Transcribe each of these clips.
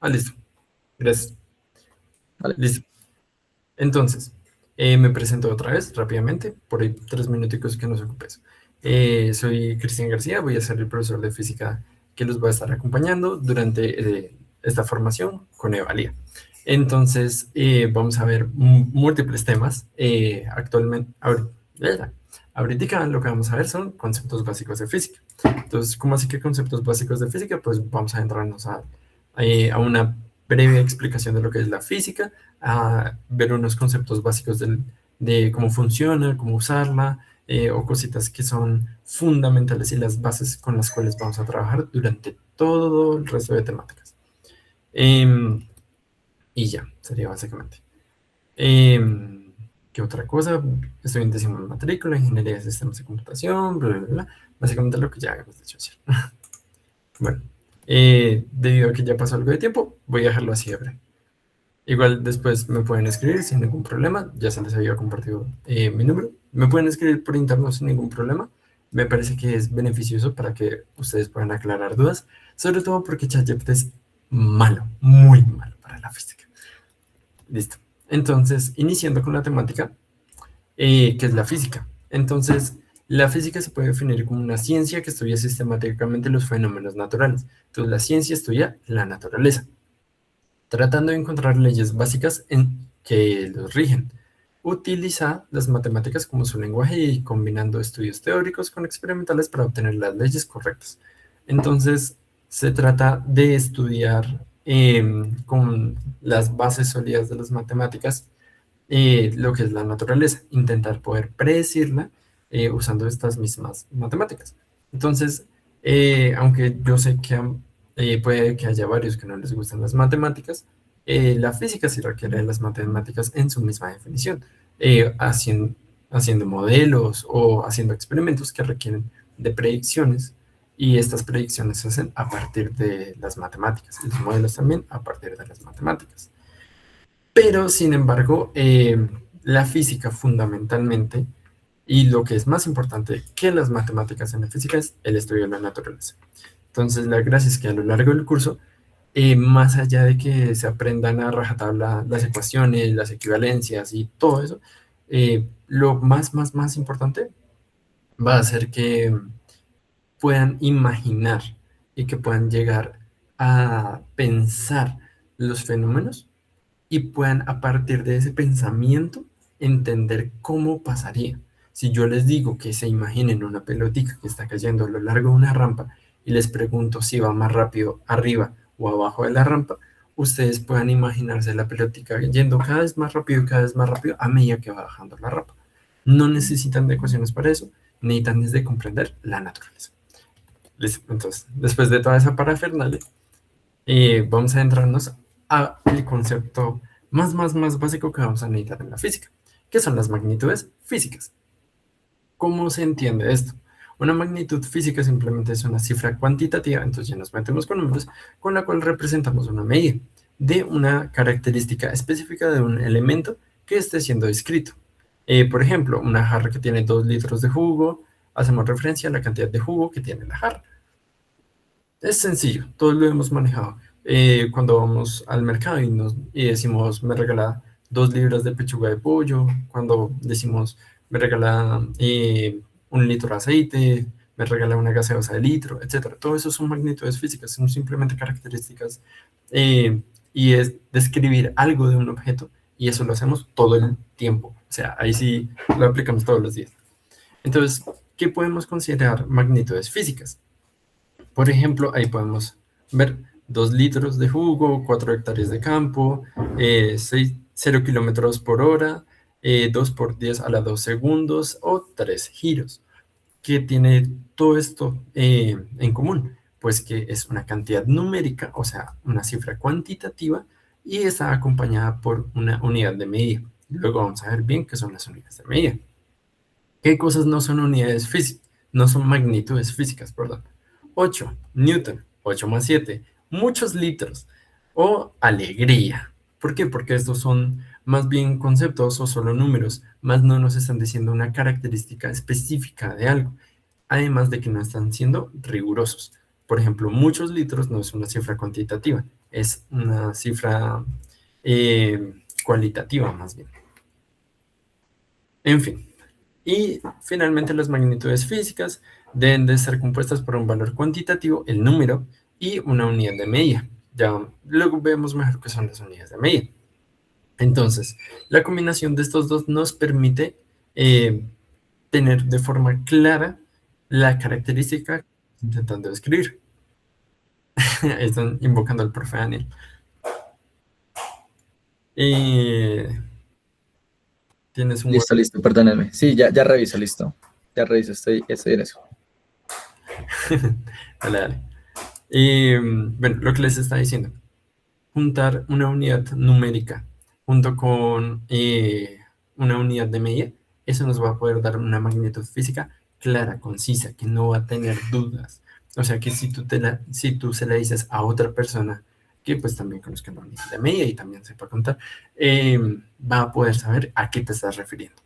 Listo. Gracias. Vale. Listo. Entonces, me presento otra vez rápidamente, por ahí 3 minuticos que nos ocupes. Soy Cristian García, voy a ser el profesor de física que los va a estar acompañando durante esta formación con Evalía. Entonces, vamos a ver múltiples temas. Ahorita lo que vamos a ver son conceptos básicos de física. Entonces, ¿cómo así que conceptos básicos de física? Pues vamos a entrarnos a una breve explicación de lo que es la física, a ver unos conceptos básicos de cómo funciona, cómo usarla, o cositas que son fundamentales y las bases con las cuales vamos a trabajar durante todo el resto de temáticas. Em, y ya, sería básicamente. ¿Qué otra cosa? Estoy en décimo de matrícula, ingeniería de sistemas de computación, bla, bla, bla. Básicamente lo que ya hemos dicho ayer. Bueno, debido a que ya pasó algo de tiempo, voy a dejarlo así de breve. Igual después me pueden escribir sin ningún problema. Ya se les había compartido mi número. Me pueden escribir por interno sin ningún problema. Me parece que es beneficioso para que ustedes puedan aclarar dudas. Sobre todo porque ChatGPT es malo, muy malo para la física. Listo. Entonces, iniciando con la temática, que es la física. Entonces, la física se puede definir como una ciencia que estudia sistemáticamente los fenómenos naturales. Entonces, la ciencia estudia la naturaleza, tratando de encontrar leyes básicas que los rigen. Utiliza las matemáticas como su lenguaje y combinando estudios teóricos con experimentales para obtener las leyes correctas. Entonces, se trata de estudiar con las bases sólidas de las matemáticas lo que es la naturaleza, intentar poder predecirla usando estas mismas matemáticas. Entonces, aunque yo sé que puede que haya varios que no les gustan las matemáticas, la física sí requiere de las matemáticas en su misma definición, haciendo modelos o haciendo experimentos que requieren de predicciones, y estas predicciones se hacen a partir de las matemáticas, y los modelos también a partir de las matemáticas. Pero, sin embargo, la física fundamentalmente, y lo que es más importante que las matemáticas en la física, es el estudio de la naturaleza. Entonces, la gracia es que a lo largo del curso, más allá de que se aprendan a rajatabla las ecuaciones, las equivalencias y todo eso, lo más importante va a ser que puedan imaginar y que puedan llegar a pensar los fenómenos y puedan a partir de ese pensamiento entender cómo pasaría. Si yo les digo que se imaginen una pelotita que está cayendo a lo largo de una rampa y les pregunto si va más rápido arriba o abajo de la rampa, ustedes puedan imaginarse la pelotita yendo cada vez más rápido a medida que va bajando la rampa. No necesitan de ecuaciones para eso, necesitan desde comprender la naturaleza. Listo, entonces, después de toda esa parafernalia, vamos a adentrarnos al concepto más básico que vamos a necesitar en la física, que son las magnitudes físicas. ¿Cómo se entiende esto? Una magnitud física simplemente es una cifra cuantitativa, entonces ya nos metemos con números, con la cual representamos una medida de una característica específica de un elemento que esté siendo descrito. Por ejemplo, una jarra que tiene 2 litros de jugo, hacemos referencia a la cantidad de jugo que tiene la jarra. Es sencillo, todos lo hemos manejado. Cuando vamos al mercado y decimos, me regala 2 libras de pechuga de pollo, cuando decimos, me regala 1 litro de aceite, me regala una gaseosa de litro, etcétera. Todo eso son magnitudes físicas, son simplemente características, y es describir algo de un objeto, y eso lo hacemos todo el tiempo. O sea, ahí sí lo aplicamos todos los días. Entonces, ¿qué podemos considerar magnitudes físicas? Por ejemplo, ahí podemos ver 2 litros de jugo, 4 hectáreas de campo, 0 kilómetros por hora, 2 por 10 a la 2 segundos o 3 giros. ¿Qué tiene todo esto en común? Pues que es una cantidad numérica, o sea, una cifra cuantitativa, y está acompañada por una unidad de medida. Luego vamos a ver bien qué son las unidades de medida. ¿Qué cosas no son unidades físicas? No son magnitudes físicas, perdón. 8, Newton, 8 más 7, muchos litros, o alegría. ¿Por qué? Porque estos son más bien conceptos o solo números, más no nos están diciendo una característica específica de algo, además de que no están siendo rigurosos. Por ejemplo, muchos litros no es una cifra cuantitativa, es una cifra cualitativa más bien. En fin. Y finalmente las magnitudes físicas deben de ser compuestas por un valor cuantitativo, el número, y una unidad de medida. Ya luego vemos mejor qué son las unidades de medida. Entonces, la combinación de estos dos nos permite tener de forma clara la característica que estamos intentando describir. Están invocando al profe Daniel. Tienes un Listo, listo, perdónenme. Sí, ya reviso, listo. Ya reviso, estoy en eso. Dale, dale. Bueno, lo que les está diciendo. Juntar una unidad numérica junto con una unidad de medida, eso nos va a poder dar una magnitud física clara, concisa, que no va a tener dudas. O sea que si tú se la dices a otra persona que pues también conozca la unidad de medida y también sepa contar, va a poder saber a qué te estás refiriendo.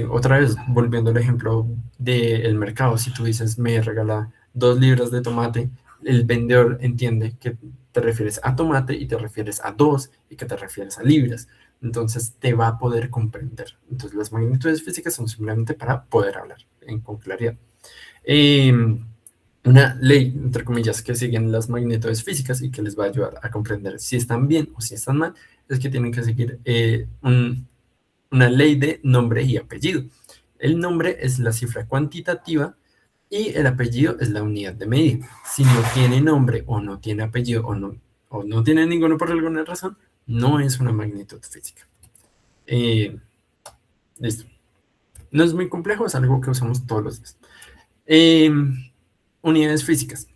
Otra vez, volviendo al ejemplo del mercado, si tú dices, me regala 2 libras de tomate, el vendedor entiende que te refieres a tomate y te refieres a 2 y que te refieres a libras. Entonces te va a poder comprender. Entonces las magnitudes físicas son simplemente para poder hablar con claridad. Eh, una ley, entre comillas, que siguen las magnitudes físicas y que les va a ayudar a comprender si están bien o si están mal, es que tienen que seguir una ley de nombre y apellido. El nombre es la cifra cuantitativa y el apellido es la unidad de medida. Si no tiene nombre o no tiene apellido o no tiene ninguno por alguna razón, no es una magnitud física. Listo. No es muy complejo, es algo que usamos todos los días. Unidades físicas.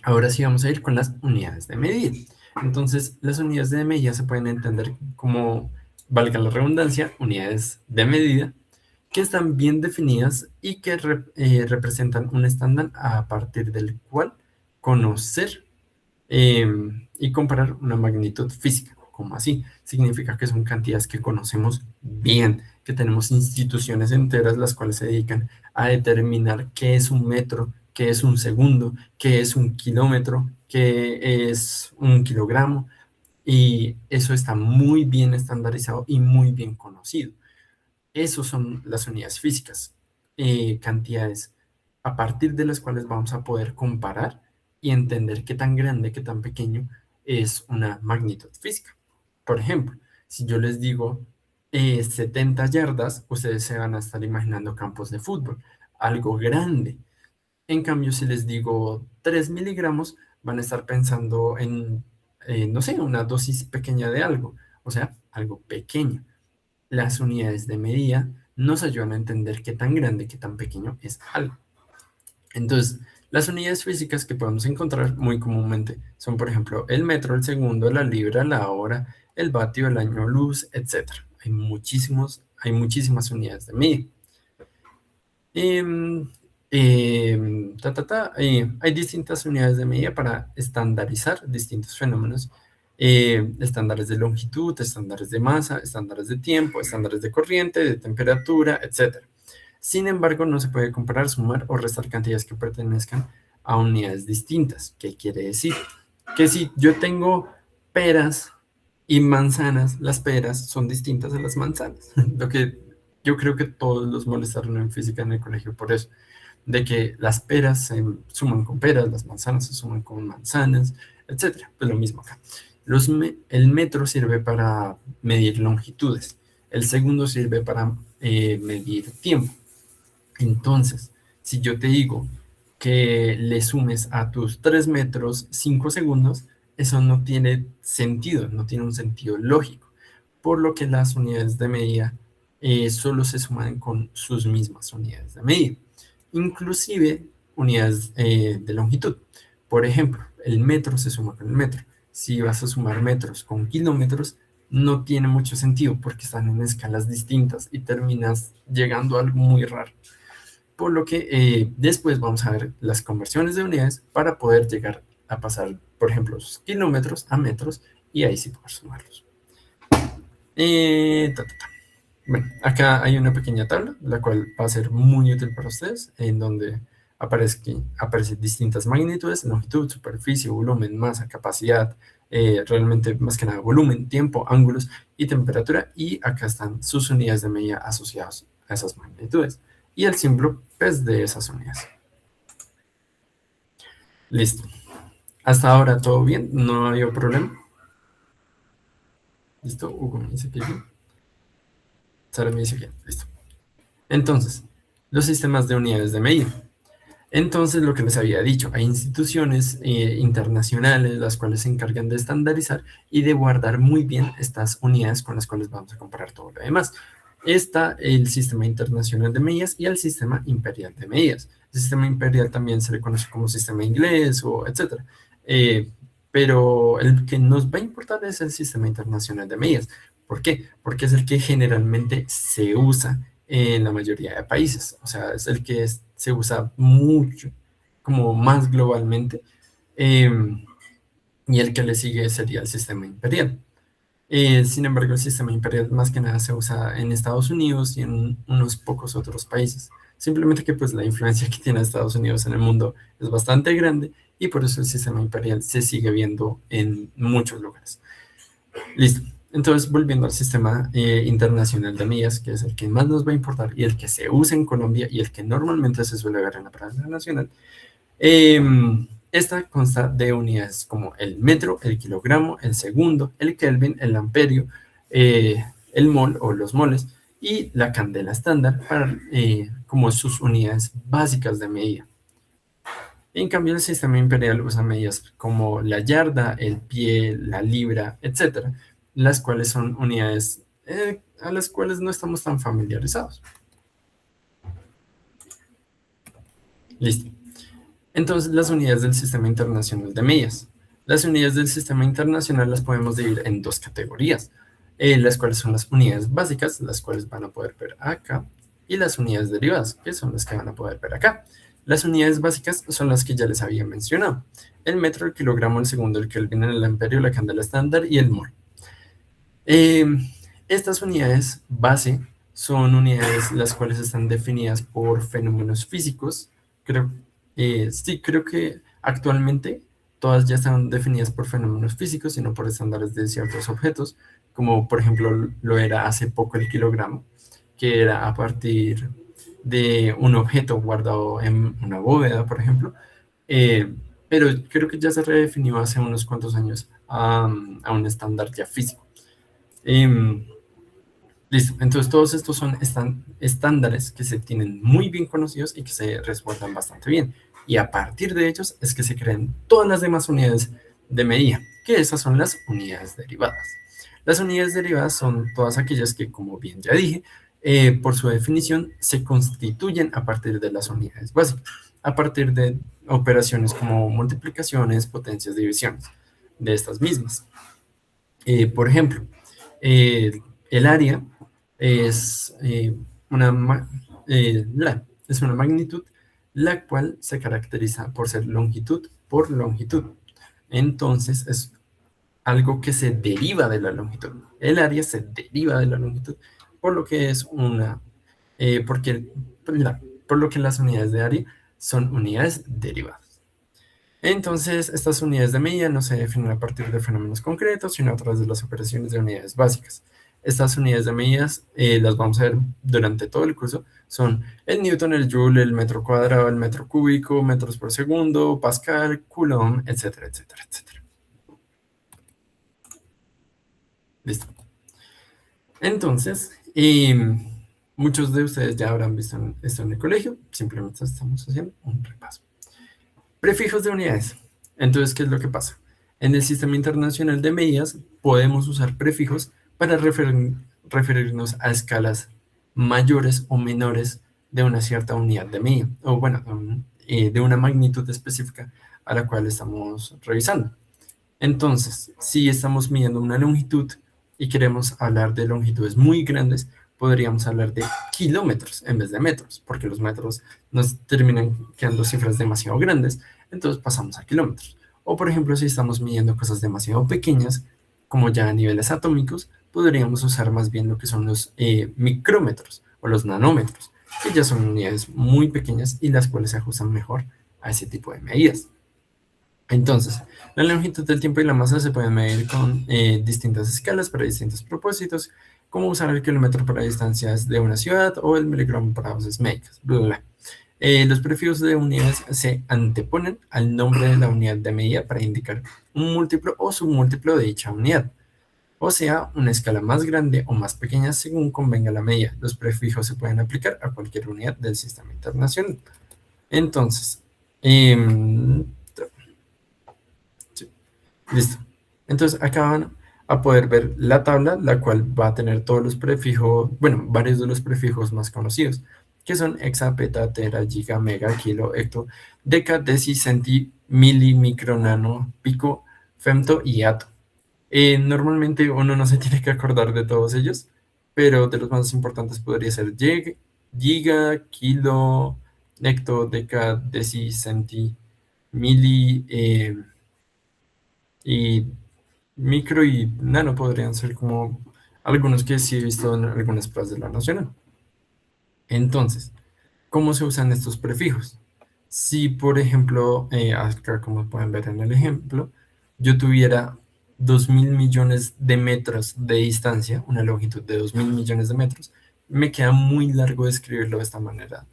Ahora sí vamos a ir con las unidades de medida. Entonces, las unidades de medida se pueden entender como, valga la redundancia, unidades de medida que están bien definidas y que representan un estándar a partir del cual conocer y comparar una magnitud física. Como así? Significa que son cantidades que conocemos bien, que tenemos instituciones enteras las cuales se dedican a determinar qué es un metro, qué es un segundo, qué es un kilómetro, qué es un kilogramo, y eso está muy bien estandarizado y muy bien conocido. Esas son las unidades físicas, cantidades a partir de las cuales vamos a poder comparar y entender qué tan grande, qué tan pequeño es una magnitud física. Por ejemplo, si yo les digo 70 yardas, ustedes se van a estar imaginando campos de fútbol, algo grande. En cambio, si les digo 3 miligramos, van a estar pensando en, no sé, una dosis pequeña de algo, o sea, algo pequeño. Las unidades de medida nos ayudan a entender qué tan grande, qué tan pequeño es algo. Entonces, las unidades físicas que podemos encontrar muy comúnmente son, por ejemplo, el metro, el segundo, la libra, la hora, el vatio, el año luz, etc. Hay muchísimas unidades de medida. Hay distintas unidades de medida para estandarizar distintos fenómenos, estándares de longitud, estándares de masa, estándares de tiempo, estándares de corriente, de temperatura, etc. Sin embargo, no se puede comparar, sumar o restar cantidades que pertenezcan a unidades distintas. ¿Qué quiere decir? Que si yo tengo peras y manzanas, las peras son distintas a las manzanas. Lo que yo creo que todos los molestaron en física en el colegio por eso, de que las peras se suman con peras, las manzanas se suman con manzanas, etcétera. Pues lo mismo acá. El metro sirve para medir longitudes, el segundo sirve para medir tiempo. Entonces, si yo te digo que le sumes a tus 3 metros 5 segundos, eso no tiene sentido, no tiene un sentido lógico, por lo que las unidades de medida solo se suman con sus mismas unidades de medida, inclusive unidades de longitud. Por ejemplo, el metro se suma con el metro. Si vas a sumar metros con kilómetros, no tiene mucho sentido porque están en escalas distintas y terminas llegando a algo muy raro. Por lo que después vamos a ver las conversiones de unidades para poder llegar a pasar, por ejemplo, los kilómetros a metros y ahí sí poder sumarlos. Bueno, acá hay una pequeña tabla, la cual va a ser muy útil para ustedes, en donde aparecen distintas magnitudes: longitud, superficie, volumen, masa, capacidad, realmente más que nada volumen, tiempo, ángulos y temperatura, y acá están sus unidades de medida asociadas a esas magnitudes y el símbolo pues, de esas unidades. Listo. Hasta ahora todo bien, no ha habido problema. Listo, Hugo me dice que sí. Sara me dice que listo. Entonces, los sistemas de unidades de medida. Entonces, lo que les había dicho, hay instituciones internacionales las cuales se encargan de estandarizar y de guardar muy bien estas unidades con las cuales vamos a comparar todo lo demás. Está el Sistema Internacional de Medidas y el Sistema Imperial de Medidas. El Sistema Imperial también se le conoce como Sistema Inglés o etcétera. Pero el que nos va a importar es el Sistema Internacional de Medidas. ¿Por qué? Porque es el que generalmente se usa en la mayoría de países. O sea, es el que se usa mucho, como más globalmente. Y el que le sigue sería el Sistema Imperial. Sin embargo, el sistema imperial más que nada se usa en Estados Unidos y en unos pocos otros países. Simplemente que pues la influencia que tiene Estados Unidos en el mundo es bastante grande y por eso el sistema imperial se sigue viendo en muchos lugares. Listo. Entonces, volviendo al sistema internacional de medidas, que es el que más nos va a importar y el que se usa en Colombia y el que normalmente se suele ver en la prensa nacional, esta consta de unidades como el metro, el kilogramo, el segundo, el kelvin, el amperio, el mol o los moles y la candela estándar como sus unidades básicas de medida. En cambio, el sistema imperial usa medidas como la yarda, el pie, la libra, etcétera, las cuales son unidades a las cuales no estamos tan familiarizados. Listo. Entonces, las unidades del Sistema Internacional de Medidas. Las unidades del Sistema Internacional las podemos dividir en dos categorías, las cuales son las unidades básicas, las cuales van a poder ver acá, y las unidades derivadas, que son las que van a poder ver acá. Las unidades básicas son las que ya les había mencionado: el metro, el kilogramo, el segundo, el kelvin, el amperio, la candela estándar y el mol. Estas unidades base son unidades las cuales están definidas por fenómenos físicos. Creo que actualmente todas ya están definidas por fenómenos físicos y no por estándares de ciertos objetos, como por ejemplo lo era hace poco el kilogramo, que era a partir de un objeto guardado en una bóveda, por ejemplo, pero creo que ya se redefinió hace unos cuantos años a un estándar ya físico. Listo, entonces todos estos son estándares que se tienen muy bien conocidos y que se resguardan bastante bien. Y a partir de ellos es que se crean todas las demás unidades de medida, que esas son las unidades derivadas. Las unidades derivadas son todas aquellas que, como bien ya dije, por su definición, se constituyen a partir de las unidades básicas, a partir de operaciones como multiplicaciones, potencias, divisiones, de estas mismas. Por ejemplo, el área es una magnitud la cual se caracteriza por ser longitud por longitud. Entonces es algo que se deriva de la longitud. El área se deriva de la longitud, por lo que es por lo que las unidades de área son unidades derivadas. Entonces, estas unidades de medida no se definen a partir de fenómenos concretos, sino a través de las operaciones de unidades básicas. Estas unidades de medidas las vamos a ver durante todo el curso. Son el newton, el joule, el metro cuadrado, el metro cúbico, metros por segundo, pascal, coulomb, etcétera, etcétera, etcétera. Listo. Entonces, muchos de ustedes ya habrán visto esto en el colegio. Simplemente estamos haciendo un repaso. Prefijos de unidades. Entonces, ¿qué es lo que pasa? En el Sistema Internacional de Medidas podemos usar prefijos para referirnos a escalas mayores o menores de una cierta unidad de medida, o bueno, de una magnitud específica a la cual estamos revisando. Entonces, si estamos midiendo una longitud y queremos hablar de longitudes muy grandes, podríamos hablar de kilómetros en vez de metros, porque los metros nos terminan quedando cifras demasiado grandes, entonces pasamos a kilómetros. O por ejemplo, si estamos midiendo cosas demasiado pequeñas, como ya a niveles atómicos, podríamos usar más bien lo que son los micrómetros o los nanómetros, que ya son unidades muy pequeñas y las cuales se ajustan mejor a ese tipo de medidas. Entonces, la longitud del tiempo y la masa se pueden medir con distintas escalas para distintos propósitos, como usar el kilómetro para distancias de una ciudad o el miligramo para dosis médicas, bla, bla, bla. Los prefijos de unidades se anteponen al nombre de la unidad de medida para indicar un múltiplo o submúltiplo de dicha unidad, o sea, una escala más grande o más pequeña según convenga la medida. Los prefijos se pueden aplicar a cualquier unidad del sistema internacional. Entonces, sí, listo. Entonces, acá van a poder ver la tabla, la cual va a tener todos los prefijos, bueno, varios de los prefijos más conocidos, que son hexa, peta, tera, giga, mega, kilo, hecto, deca, deci, centi, mili, micro, nano, pico, femto y ato. Normalmente uno no se tiene que acordar de todos ellos, pero de los más importantes podría ser giga, kilo, hecto, deca, deci, centi, mili, y micro y nano podrían ser como algunos que sí he visto en algunas plazas de la Nacional. Entonces, ¿cómo se usan estos prefijos? Si, por ejemplo, acá como pueden ver en el ejemplo, yo tuviera 2.000 millones de metros de distancia, una longitud de 2.000 millones de metros, me queda muy largo escribirlo de esta manera.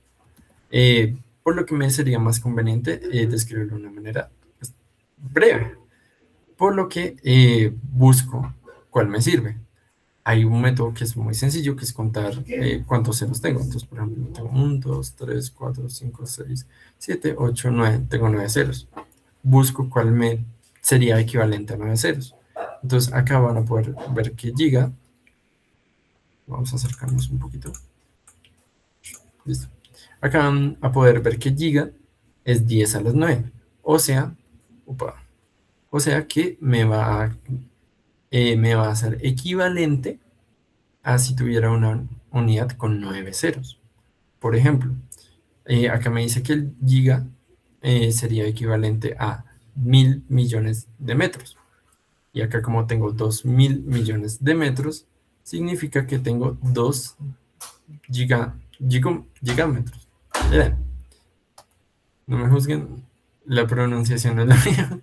Por lo que me sería más conveniente describirlo de una manera pues, breve. Por lo que busco cuál me sirve. Hay un método que es muy sencillo, que es contar cuántos ceros tengo. Entonces, por ejemplo, tengo 1, 2, 3, 4, 5, 6, 7, 8, 9. Tengo 9 ceros. Busco cuál me sería equivalente a 9 ceros. Entonces, acá van a poder ver que giga. Vamos a acercarnos un poquito. Listo. Acá van a poder ver que giga es 10 a las 9. O sea, que me va a ser equivalente a si tuviera una unidad con 9 ceros. Por ejemplo, acá me dice que el giga sería equivalente a 1.000 millones de metros. Y acá como tengo 2.000 millones de metros, significa que tengo 2 gigámetros. No me juzguen, la pronunciación es la mía.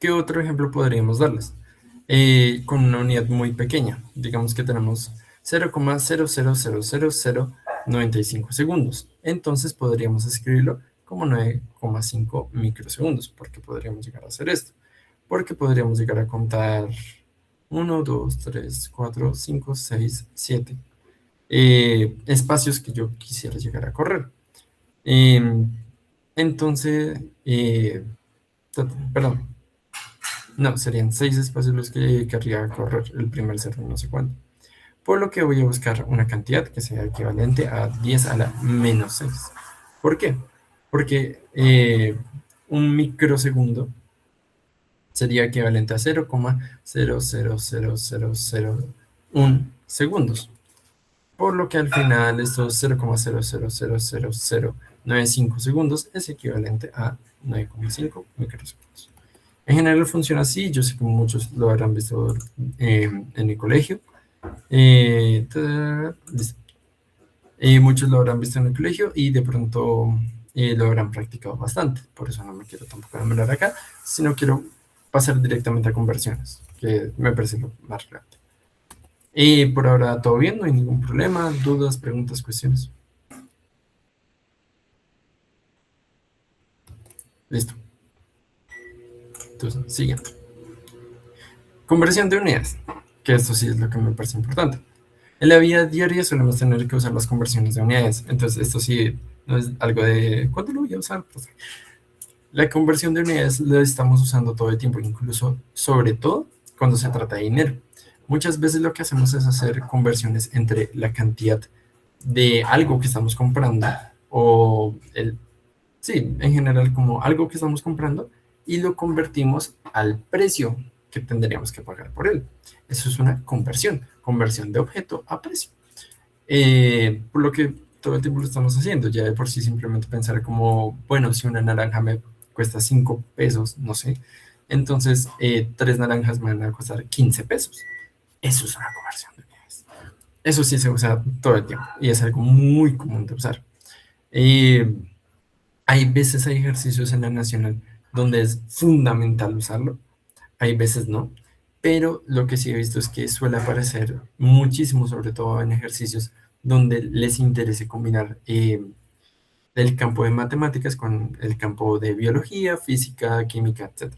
¿Qué otro ejemplo podríamos darles? Con una unidad muy pequeña. Digamos que tenemos 0,0000095 segundos. Entonces podríamos escribirlo como 9,5 microsegundos. ¿Por qué podríamos llegar a hacer esto? Porque podríamos llegar a contar 1, 2, 3, 4, 5, 6, 7 espacios que yo quisiera llegar a correr. Entonces, perdón, no, serían 6 espacios los que querría correr el primer cero, no sé cuánto. Por lo que voy a buscar una cantidad que sea equivalente a 10 a la menos 6. ¿Por qué? Porque un microsegundo sería equivalente a 0,0000001 segundos. Por lo que al final estos 0,0000095 segundos es equivalente a 9,5 microsegundos. En general funciona así, yo sé que muchos lo habrán visto en el colegio. Muchos lo habrán visto en el colegio y de pronto lo habrán practicado bastante. Por eso no me quiero tampoco demorar acá, sino quiero pasar directamente a conversiones, que me parece lo más relevante. Por ahora todo bien, no hay ningún problema, dudas, preguntas, cuestiones. Listo. Entonces, siguiente. Conversión de unidades, que esto sí es lo que me parece importante. En la vida diaria solemos tener que usar las conversiones de unidades, entonces esto sí no es algo de ¿cuándo lo voy a usar? Pues, la conversión de unidades la estamos usando todo el tiempo, incluso sobre todo cuando se trata de dinero. Muchas veces lo que hacemos es hacer conversiones entre la cantidad de algo que estamos comprando o sí, en general como algo que estamos comprando y lo convertimos al precio que tendríamos que pagar por él. Eso es una conversión de objeto a precio. Por lo que todo el tiempo lo estamos haciendo, ya de por sí simplemente pensar como, bueno, si una naranja me cuesta 5 pesos, no sé, entonces 3 naranjas me van a costar 15 pesos. Eso es una conversión de unidades. Eso sí se usa todo el tiempo y es algo muy común de usar. Eh, Hay veces hay ejercicios en la nacional donde es fundamental usarlo, hay veces no, pero lo que sí he visto es que suele aparecer muchísimo, sobre todo en ejercicios donde les interese combinar el campo de matemáticas con el campo de biología, física, química, etc.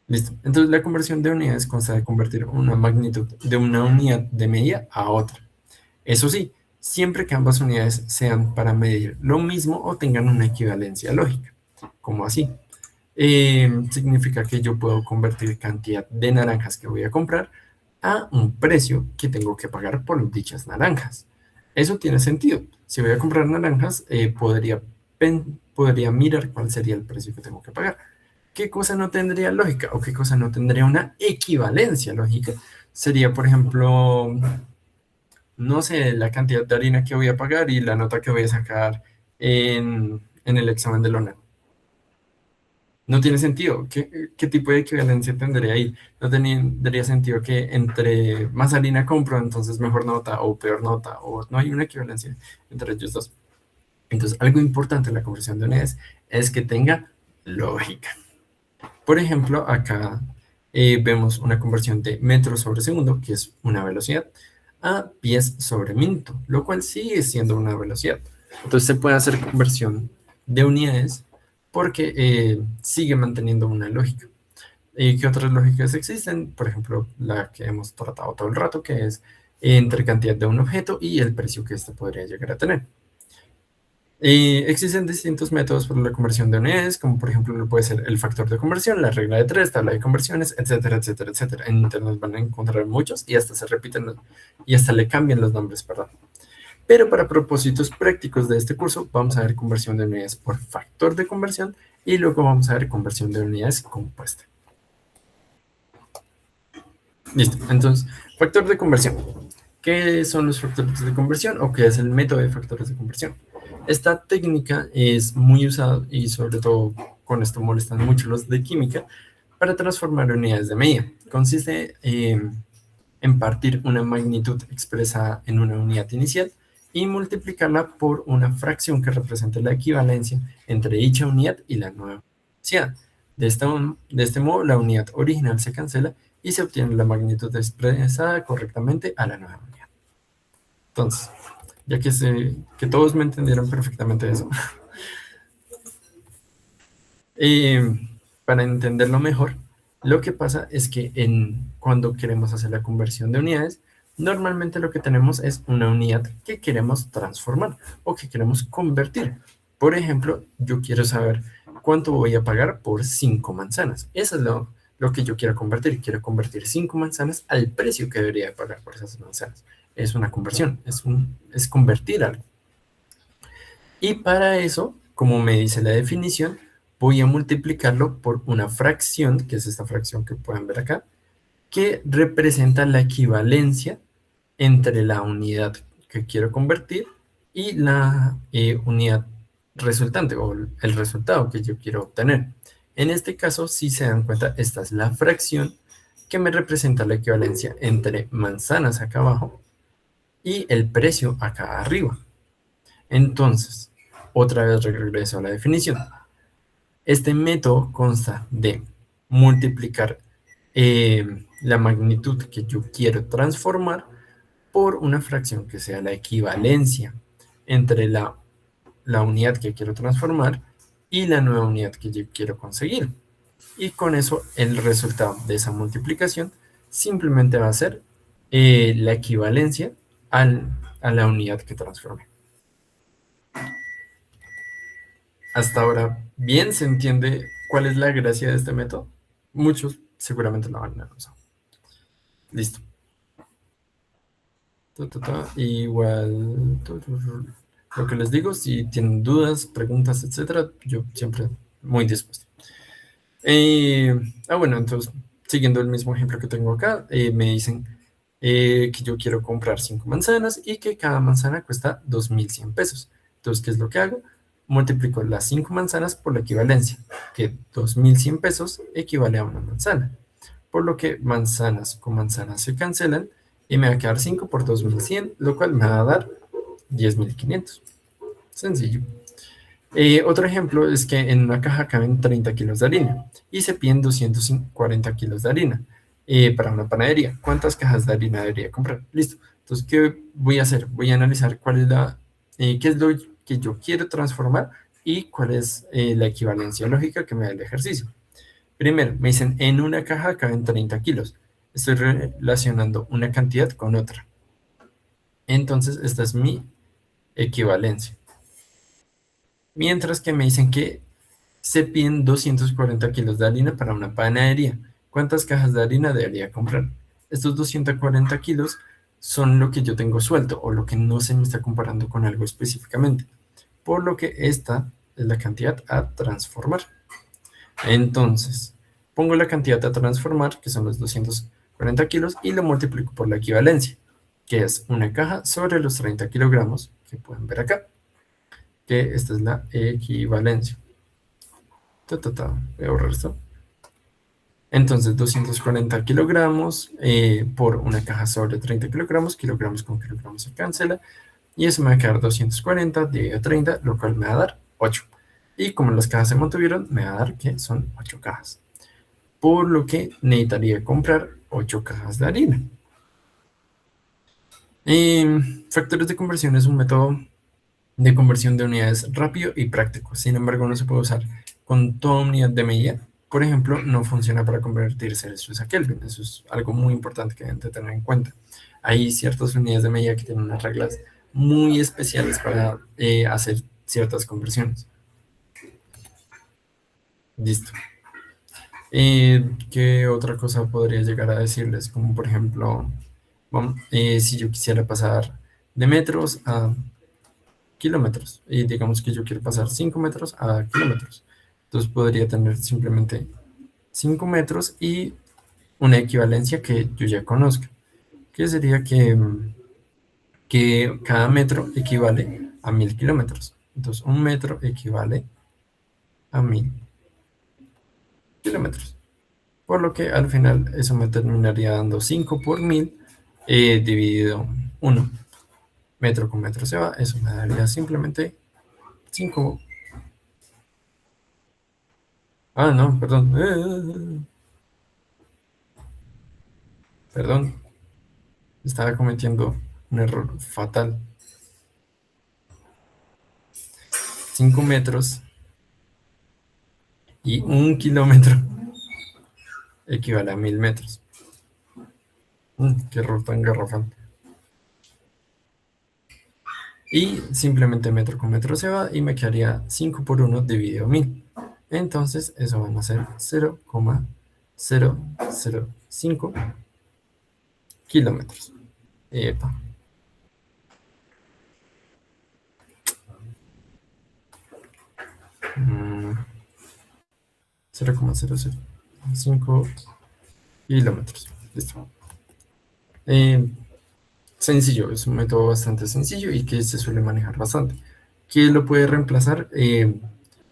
Listo. Entonces la conversión de unidades consta de convertir una magnitud de una unidad de medida a otra. Eso sí, siempre que ambas unidades sean para medir lo mismo o tengan una equivalencia lógica. ¿Cómo así? Significa que yo puedo convertir cantidad de naranjas que voy a comprar a un precio que tengo que pagar por dichas naranjas. Eso tiene sentido. Si voy a comprar naranjas, podría mirar cuál sería el precio que tengo que pagar. ¿Qué cosa no tendría lógica o qué cosa no tendría una equivalencia lógica? Sería, por ejemplo, no sé, la cantidad de harina que voy a pagar y la nota que voy a sacar en el examen de Lona. No tiene sentido. ¿Qué tipo de equivalencia tendría ahí? No tendría sentido que entre más harina compro, entonces mejor nota o peor nota, o no hay una equivalencia entre ellos dos. Entonces, algo importante en la conversión de unidades es que tenga lógica. Por ejemplo, acá vemos una conversión de metros sobre segundo, que es una velocidad, a pies sobre minuto, lo cual sigue siendo una velocidad. Entonces se puede hacer conversión de unidades porque sigue manteniendo una lógica. ¿Y qué otras lógicas existen? Por ejemplo, la que hemos tratado todo el rato, que es entre cantidad de un objeto y el precio que éste podría llegar a tener. Existen distintos métodos para la conversión de unidades, como por ejemplo lo puede ser el factor de conversión, la regla de tres, tabla de conversiones, etcétera, etcétera, etcétera. En internet van a encontrar muchos y hasta se repiten y hasta le cambian los nombres, perdón. Pero para propósitos prácticos de este curso vamos a ver conversión de unidades por factor de conversión y luego vamos a ver conversión de unidades compuesta. Listo, entonces, factor de conversión. ¿Qué son los factores de conversión o qué es el método de factores de conversión? Esta técnica es muy usada y sobre todo con esto molestan mucho los de química para transformar unidades de medida. Consiste en partir una magnitud expresada en una unidad inicial y multiplicarla por una fracción que represente la equivalencia entre dicha unidad y la nueva unidad. De este modo, la unidad original se cancela y se obtiene la magnitud expresada correctamente a la nueva unidad. Entonces, ya que todos me entendieron perfectamente eso, para entenderlo mejor, lo que pasa es que cuando queremos hacer la conversión de unidades, normalmente lo que tenemos es una unidad que queremos transformar o que queremos convertir. Por ejemplo, yo quiero saber cuánto voy a pagar por 5 manzanas. Eso es lo que yo quiero convertir. Quiero convertir 5 manzanas al precio que debería pagar por esas manzanas. Es una conversión, es convertir algo. Y para eso, como me dice la definición, voy a multiplicarlo por una fracción, que es esta fracción que pueden ver acá, que representa la equivalencia entre la unidad que quiero convertir y la unidad resultante o el resultado que yo quiero obtener. En este caso, si se dan cuenta, esta es la fracción que me representa la equivalencia entre manzanas acá abajo y el precio acá arriba. Entonces, otra vez regreso a la definición. Este método consta de multiplicar la magnitud que yo quiero transformar por una fracción que sea la equivalencia entre la unidad que quiero transformar y la nueva unidad que yo quiero conseguir. Y con eso el resultado de esa multiplicación simplemente va a ser la equivalencia a la unidad que transformé. Hasta ahora, ¿bien se entiende cuál es la gracia de este método? Muchos seguramente lo van a usar. Listo. Igual, lo que les digo, si tienen dudas, preguntas, etcétera, yo siempre muy dispuesto. Bueno, entonces, siguiendo el mismo ejemplo que tengo acá, me dicen que yo quiero comprar 5 manzanas y que cada manzana cuesta 2.100 pesos. Entonces, ¿qué es lo que hago? Multiplico las 5 manzanas por la equivalencia, que 2.100 pesos equivale a una manzana. Por lo que manzanas con manzanas se cancelan Y me va a quedar 5 por 2100, lo cual me va a dar 10.500. Sencillo. Otro ejemplo es que en una caja caben 30 kilos de harina y se piden 240 kilos de harina para una panadería. ¿Cuántas cajas de harina debería comprar? Listo. Entonces, ¿qué voy a hacer? Voy a analizar cuál es qué es lo que yo quiero transformar y cuál es la equivalencia lógica que me da el ejercicio. Primero, me dicen, en una caja caben 30 kilos. Estoy relacionando una cantidad con otra. Entonces, esta es mi equivalencia. Mientras que me dicen que se piden 240 kilos de harina para una panadería. ¿Cuántas cajas de harina debería comprar? Estos 240 kilos son lo que yo tengo suelto o lo que no se me está comparando con algo específicamente. Por lo que esta es la cantidad a transformar. Entonces, pongo la cantidad a transformar, que son los 240 kilos, y lo multiplico por la equivalencia, que es una caja sobre los 30 kilogramos, que pueden ver acá, que esta es la equivalencia. Voy a borrar esto. Entonces, 240 kilogramos por una caja sobre 30 kilogramos, kilogramos con kilogramos se cancela, y eso me va a quedar 240 dividido 30, lo cual me va a dar 8. Y como las cajas se mantuvieron, me va a dar que son 8 cajas. Por lo que necesitaría comprar 8 cajas de harina. Factores de conversión es un método de conversión de unidades rápido y práctico. Sin embargo, no se puede usar con toda unidad de medida. Por ejemplo, no funciona para convertir Celsius a Kelvin. Eso es algo muy importante que deben de tener en cuenta. Hay ciertas unidades de medida que tienen unas reglas muy especiales para hacer ciertas conversiones. Listo. ¿Qué otra cosa podría llegar a decirles? Como por ejemplo, si yo quisiera pasar de metros a kilómetros y digamos que yo quiero pasar 5 metros a kilómetros. Entonces podría tener simplemente 5 metros y una equivalencia que yo ya conozca, que sería que cada metro equivale a 1000 kilómetros. Entonces un metro equivale a 1000 kilómetros. Por lo que al final eso me terminaría dando 5 por 1000 dividido 1. Metro con metro se va, eso me daría simplemente 5. Ah, no, perdón. Perdón, estaba cometiendo un error fatal. 5 metros y 1 kilómetro equivale a 1000 metros. Qué error tan garrafal. Y simplemente metro con metro se va y me quedaría 5 por 1 dividido 1000. Entonces eso van a ser 0,005 kilómetros. Epa. Mm, 0,005 kilómetros. Listo. Sencillo, es un método bastante sencillo y que se suele manejar bastante. ¿Qué lo puede reemplazar?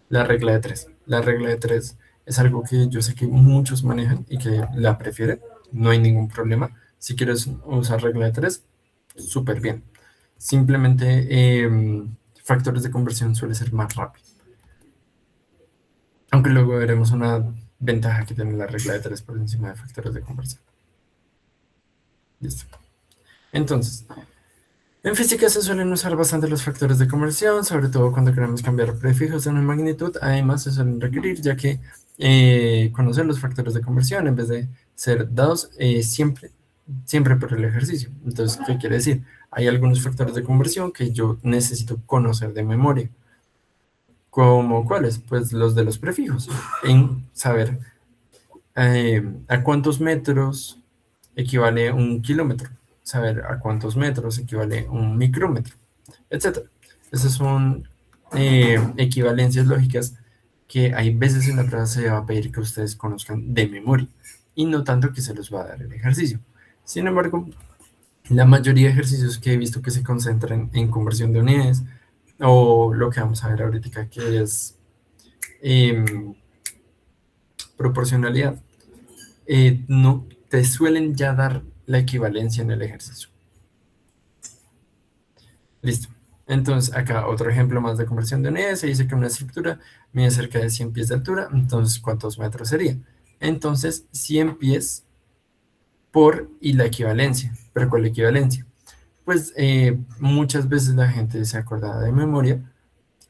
La regla de 3. La regla de 3 es algo que yo sé que muchos manejan y que la prefieren. No hay ningún problema. Si quieres usar regla de 3, súper bien. Simplemente factores de conversión suele ser más rápido. Aunque luego veremos una ventaja que tiene la regla de 3 por encima de factores de conversión. Listo. Entonces, en física se suelen usar bastante los factores de conversión, sobre todo cuando queremos cambiar prefijos de una magnitud. Además, se suelen requerir, ya que conocer los factores de conversión en vez de ser dados siempre por el ejercicio. Entonces, ¿qué quiere decir? Hay algunos factores de conversión que yo necesito conocer de memoria. ¿Como cuáles? Pues los de los prefijos. En saber a cuántos metros equivale un kilómetro, saber a cuántos metros equivale un micrómetro, etc. Esas son equivalencias lógicas que hay veces en la prueba se va a pedir que ustedes conozcan de memoria y no tanto que se los va a dar el ejercicio. Sin embargo, la mayoría de ejercicios que he visto que se concentran en conversión de unidades o lo que vamos a ver ahorita que es proporcionalidad, no te suelen ya dar la equivalencia en el ejercicio. Listo. Entonces, acá otro ejemplo más de conversión de unidades. Se dice que una estructura mide cerca de 100 pies de altura. Entonces, ¿cuántos metros sería? Entonces, 100 pies por y la equivalencia. ¿Pero cuál es la equivalencia? Pues muchas veces la gente se acordaba de memoria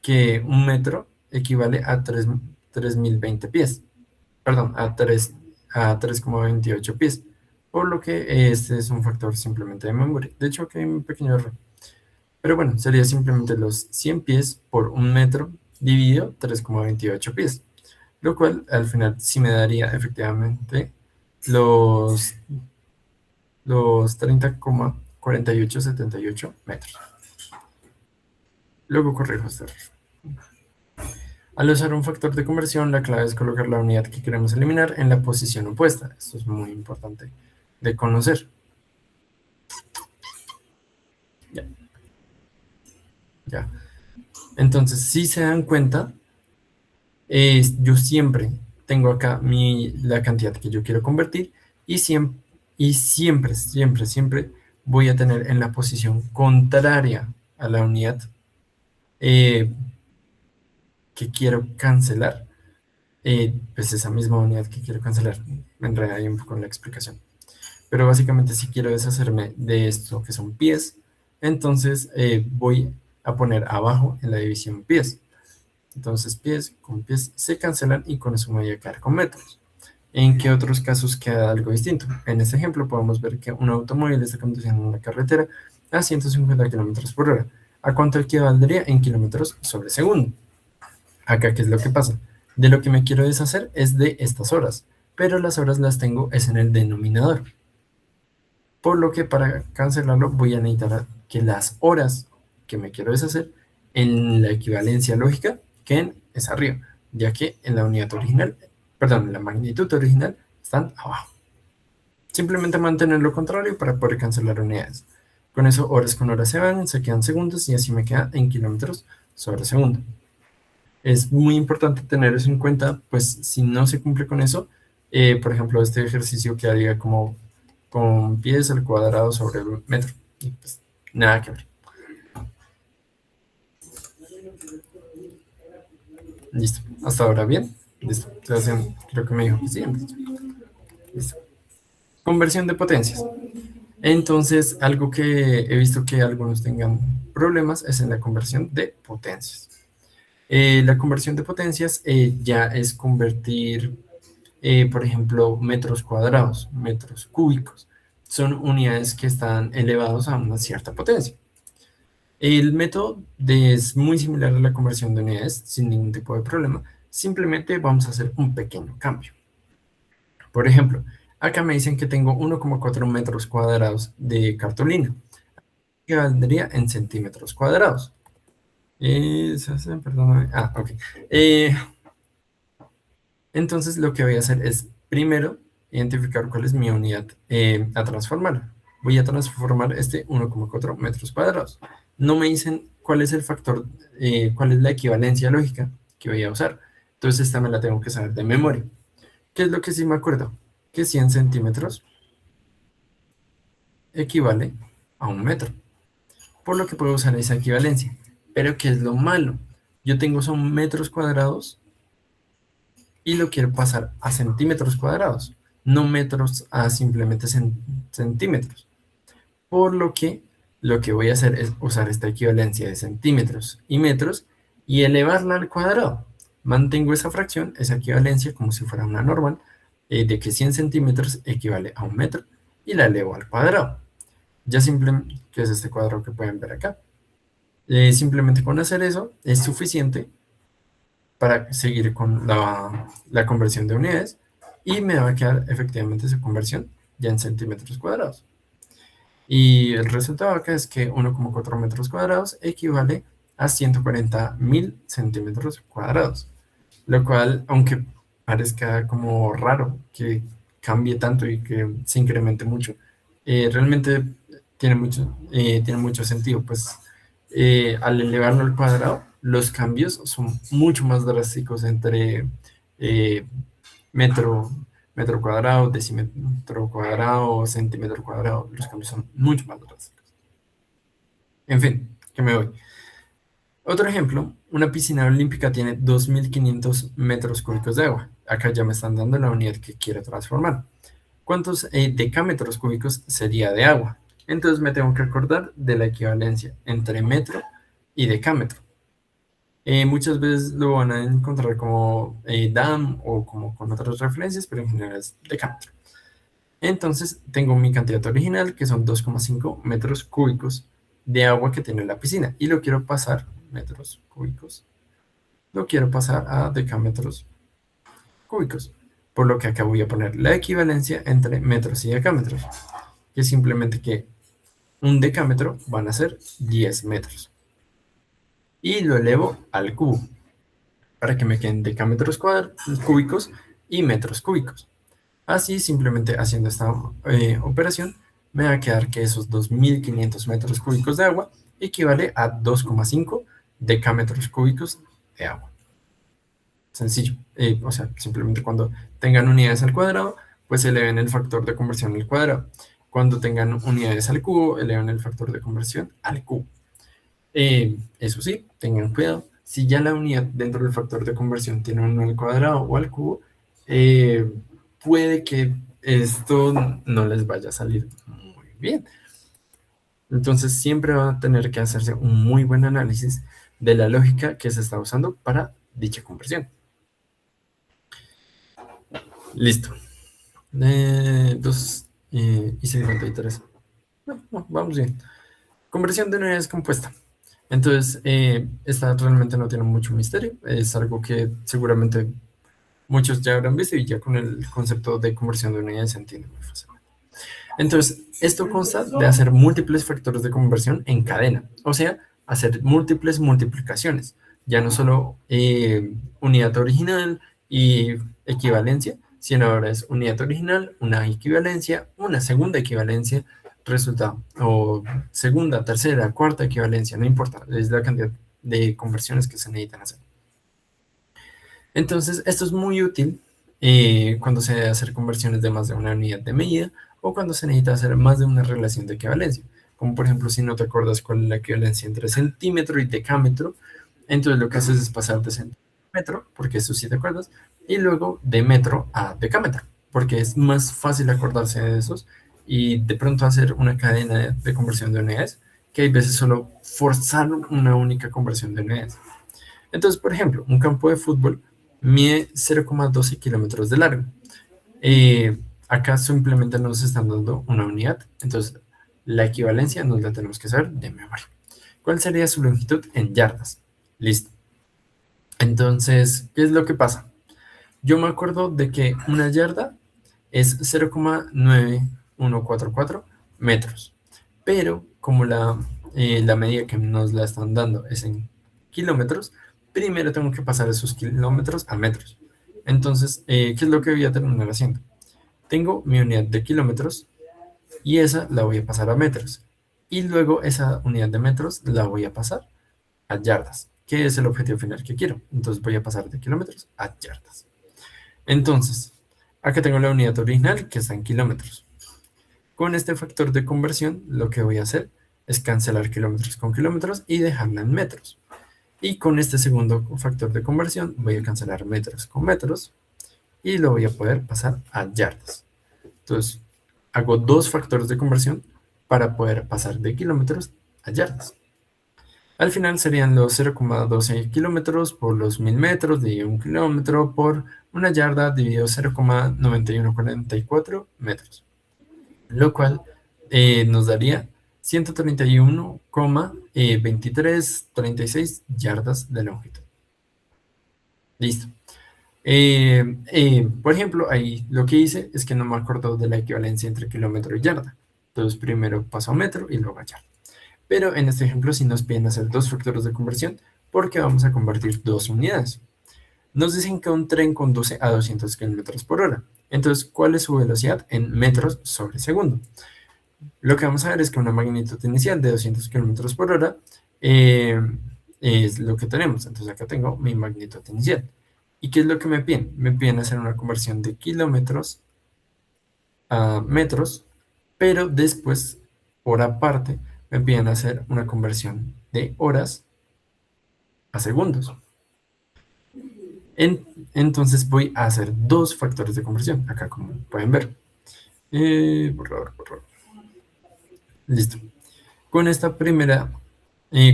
que un metro equivale a 3020 pies. Perdón, a 3,28 pies. Por lo que este es un factor simplemente de memoria. De hecho, aquí hay un pequeño error. Pero bueno, sería simplemente los 100 pies por un metro dividido 3,28 pies. Lo cual al final sí me daría efectivamente los, los 30,4878 metros. Luego corrijo este error. Al usar un factor de conversión, la clave es colocar la unidad que queremos eliminar en la posición opuesta. Esto es muy importante de conocer. Ya. Ya. Entonces, si se dan cuenta, yo siempre tengo acá la cantidad que yo quiero convertir y siempre voy a tener en la posición contraria a la unidad que quiero cancelar, pues esa misma unidad que quiero cancelar. Me enredé ahí un poco en la explicación. Pero básicamente si quiero deshacerme de esto que son pies, entonces voy a poner abajo en la división pies. Entonces pies con pies se cancelan y con eso me voy a quedar con metros. ¿En qué otros casos queda algo distinto? En este ejemplo podemos ver que un automóvil está conduciendo en una carretera a 150 kilómetros por hora. ¿A cuánto equivaldría en kilómetros sobre segundo? Acá, ¿qué es lo que pasa? De lo que me quiero deshacer es de estas horas, pero las horas las tengo es en el denominador. Por lo que para cancelarlo voy a necesitar que las horas que me quiero deshacer en la equivalencia lógica queden es arriba, ya que en la unidad original, perdón, en la magnitud original están abajo. Simplemente mantener lo contrario para poder cancelar unidades. Con eso horas con horas se van, se quedan segundos y así me queda en kilómetros sobre segundo. Es muy importante tener eso en cuenta, pues si no se cumple con eso, por ejemplo, este ejercicio quedaría como con pies al cuadrado sobre el metro. Y pues nada que ver. Listo. Hasta ahora bien. Listo. Sebastián, creo que me dijo que sí. Listo. Conversión de potencias. Entonces, algo que he visto que algunos tengan problemas es en la conversión de potencias. La conversión de potencias ya es convertir, por ejemplo, metros cuadrados, metros cúbicos. Son unidades que están elevados a una cierta potencia. El método es muy similar a la conversión de unidades, sin ningún tipo de problema. Simplemente vamos a hacer un pequeño cambio. Por ejemplo, acá me dicen que tengo 1,4 metros cuadrados de cartulina, que valdría en centímetros cuadrados. Perdóname. Ok. Entonces lo que voy a hacer es primero identificar cuál es mi unidad a transformar. Voy a transformar este 1,4 metros cuadrados. No me dicen cuál es el factor, cuál es la equivalencia lógica que voy a usar. Entonces esta me la tengo que saber de memoria. ¿Qué es lo que sí me acuerdo? Que 100 centímetros equivale a un metro. Por lo que puedo usar esa equivalencia. Pero ¿qué es lo malo? Yo tengo son metros cuadrados y lo quiero pasar a centímetros cuadrados, no metros a simplemente centímetros. Por lo que voy a hacer es usar esta equivalencia de centímetros y metros y elevarla al cuadrado. Mantengo esa fracción, esa equivalencia, como si fuera una normal, de que 100 centímetros equivale a un metro y la elevo al cuadrado. Ya simplemente, que es este cuadrado que pueden ver acá. Simplemente con hacer eso es suficiente para seguir con la conversión de unidades y me va a quedar efectivamente esa conversión ya en centímetros cuadrados. Y el resultado acá es que 1,4 metros cuadrados equivale a 140.000 centímetros cuadrados, lo cual, aunque parezca como raro que cambie tanto y que se incremente mucho, realmente tiene mucho sentido, pues al elevarlo al cuadrado, los cambios son mucho más drásticos entre eh, metro, metro cuadrado, decímetro cuadrado, centímetro cuadrado. Los cambios son mucho más drásticos. En fin, que me voy. Otro ejemplo, una piscina olímpica tiene 2.500 metros cúbicos de agua. Acá ya me están dando la unidad que quiero transformar. ¿Cuántos decámetros cúbicos sería de agua? Entonces me tengo que acordar de la equivalencia entre metro y decámetro. Muchas veces lo van a encontrar como DAM o como con otras referencias, pero en general es decámetro. Entonces tengo mi cantidad original, que son 2,5 metros cúbicos de agua que tiene la piscina, y lo quiero pasar, metros cúbicos, lo quiero pasar a decámetros cúbicos, por lo que acá voy a poner la equivalencia entre metros y decámetros, que es simplemente que un decámetro van a ser 10 metros. Y lo elevo al cubo, para que me queden decámetros cúbicos y metros cúbicos. Así, simplemente haciendo esta operación, me va a quedar que esos 2.500 metros cúbicos de agua equivale a 2,5 decámetros cúbicos de agua. Sencillo. O sea, simplemente cuando tengan unidades al cuadrado, pues eleven el factor de conversión al cuadrado. Cuando tengan unidades al cubo, eleven el factor de conversión al cubo. Eso sí, tengan cuidado. Si ya la unidad dentro del factor de conversión tiene 1 al cuadrado o al cubo, puede que esto no les vaya a salir muy bien. Entonces siempre van a tener que hacerse un muy buen análisis de la lógica que se está usando para dicha conversión. Listo. 2 y 53. No, vamos bien. Conversión de unidades compuesta. Entonces, esta realmente no tiene mucho misterio. Es algo que seguramente muchos ya habrán visto y ya con el concepto de conversión de unidades se entiende muy fácilmente. Entonces, esto consta de hacer múltiples factores de conversión en cadena, o sea, hacer múltiples multiplicaciones, ya no solo unidad original y equivalencia, sino ahora es unidad original, una equivalencia, una segunda equivalencia, resultado, o segunda, tercera, cuarta equivalencia, no importa, es la cantidad de conversiones que se necesitan hacer. Entonces, esto es muy útil cuando se debe hacer conversiones de más de una unidad de medida o cuando se necesita hacer más de una relación de equivalencia. Como por ejemplo, si no te acuerdas cuál es la equivalencia entre centímetro y decámetro, entonces lo que haces es pasar de centímetro, porque eso sí te acuerdas, y luego de metro a decámetro, porque es más fácil acordarse de esos y de pronto hacer una cadena de conversión de unidades, que hay veces solo forzar una única conversión de unidades. Entonces, por ejemplo, un campo de fútbol mide 0,12 kilómetros de largo. Acá simplemente nos están dando una unidad, entonces la equivalencia nos la tenemos que saber de memoria. ¿Cuál sería su longitud en yardas? Listo. Entonces, ¿qué es lo que pasa? Yo me acuerdo de que una yarda es 0,9144 metros, pero como la medida que nos la están dando es en kilómetros, primero tengo que pasar esos kilómetros a metros. Entonces, ¿qué es lo que voy a terminar haciendo? Tengo mi unidad de kilómetros y esa la voy a pasar a metros. Y luego esa unidad de metros la voy a pasar a yardas, que es el objetivo final que quiero. Entonces voy a pasar de kilómetros a yardas. Entonces, acá tengo la unidad original que está en kilómetros. Con este factor de conversión, lo que voy a hacer es cancelar kilómetros con kilómetros y dejarla en metros. Y con este segundo factor de conversión, voy a cancelar metros con metros y lo voy a poder pasar a yardas. Entonces, hago dos factores de conversión para poder pasar de kilómetros a yardas. Al final serían los 0,12 kilómetros por los 1000 metros dividido 1 kilómetro por una yarda dividido 0,9144 metros. Lo cual nos daría 131,2336 yardas de longitud. Listo. Por ejemplo, ahí lo que hice es que no me acuerdo de la equivalencia entre kilómetro y yarda. Entonces primero paso a metro y luego a yarda. Pero en este ejemplo sí nos piden hacer dos factores de conversión porque vamos a convertir dos unidades. Nos dicen que un tren conduce a 200 kilómetros por hora. Entonces, ¿cuál es su velocidad en metros sobre segundo? Lo que vamos a ver es que una magnitud inicial de 200 kilómetros por hora es lo que tenemos. Entonces acá tengo mi magnitud inicial. ¿Y qué es lo que me piden? Me piden hacer una conversión de kilómetros a metros, pero después, por aparte, me piden hacer una conversión de horas a segundos. Entonces voy a hacer dos factores de conversión, acá como pueden ver. Borrador. Listo. Con esta primera,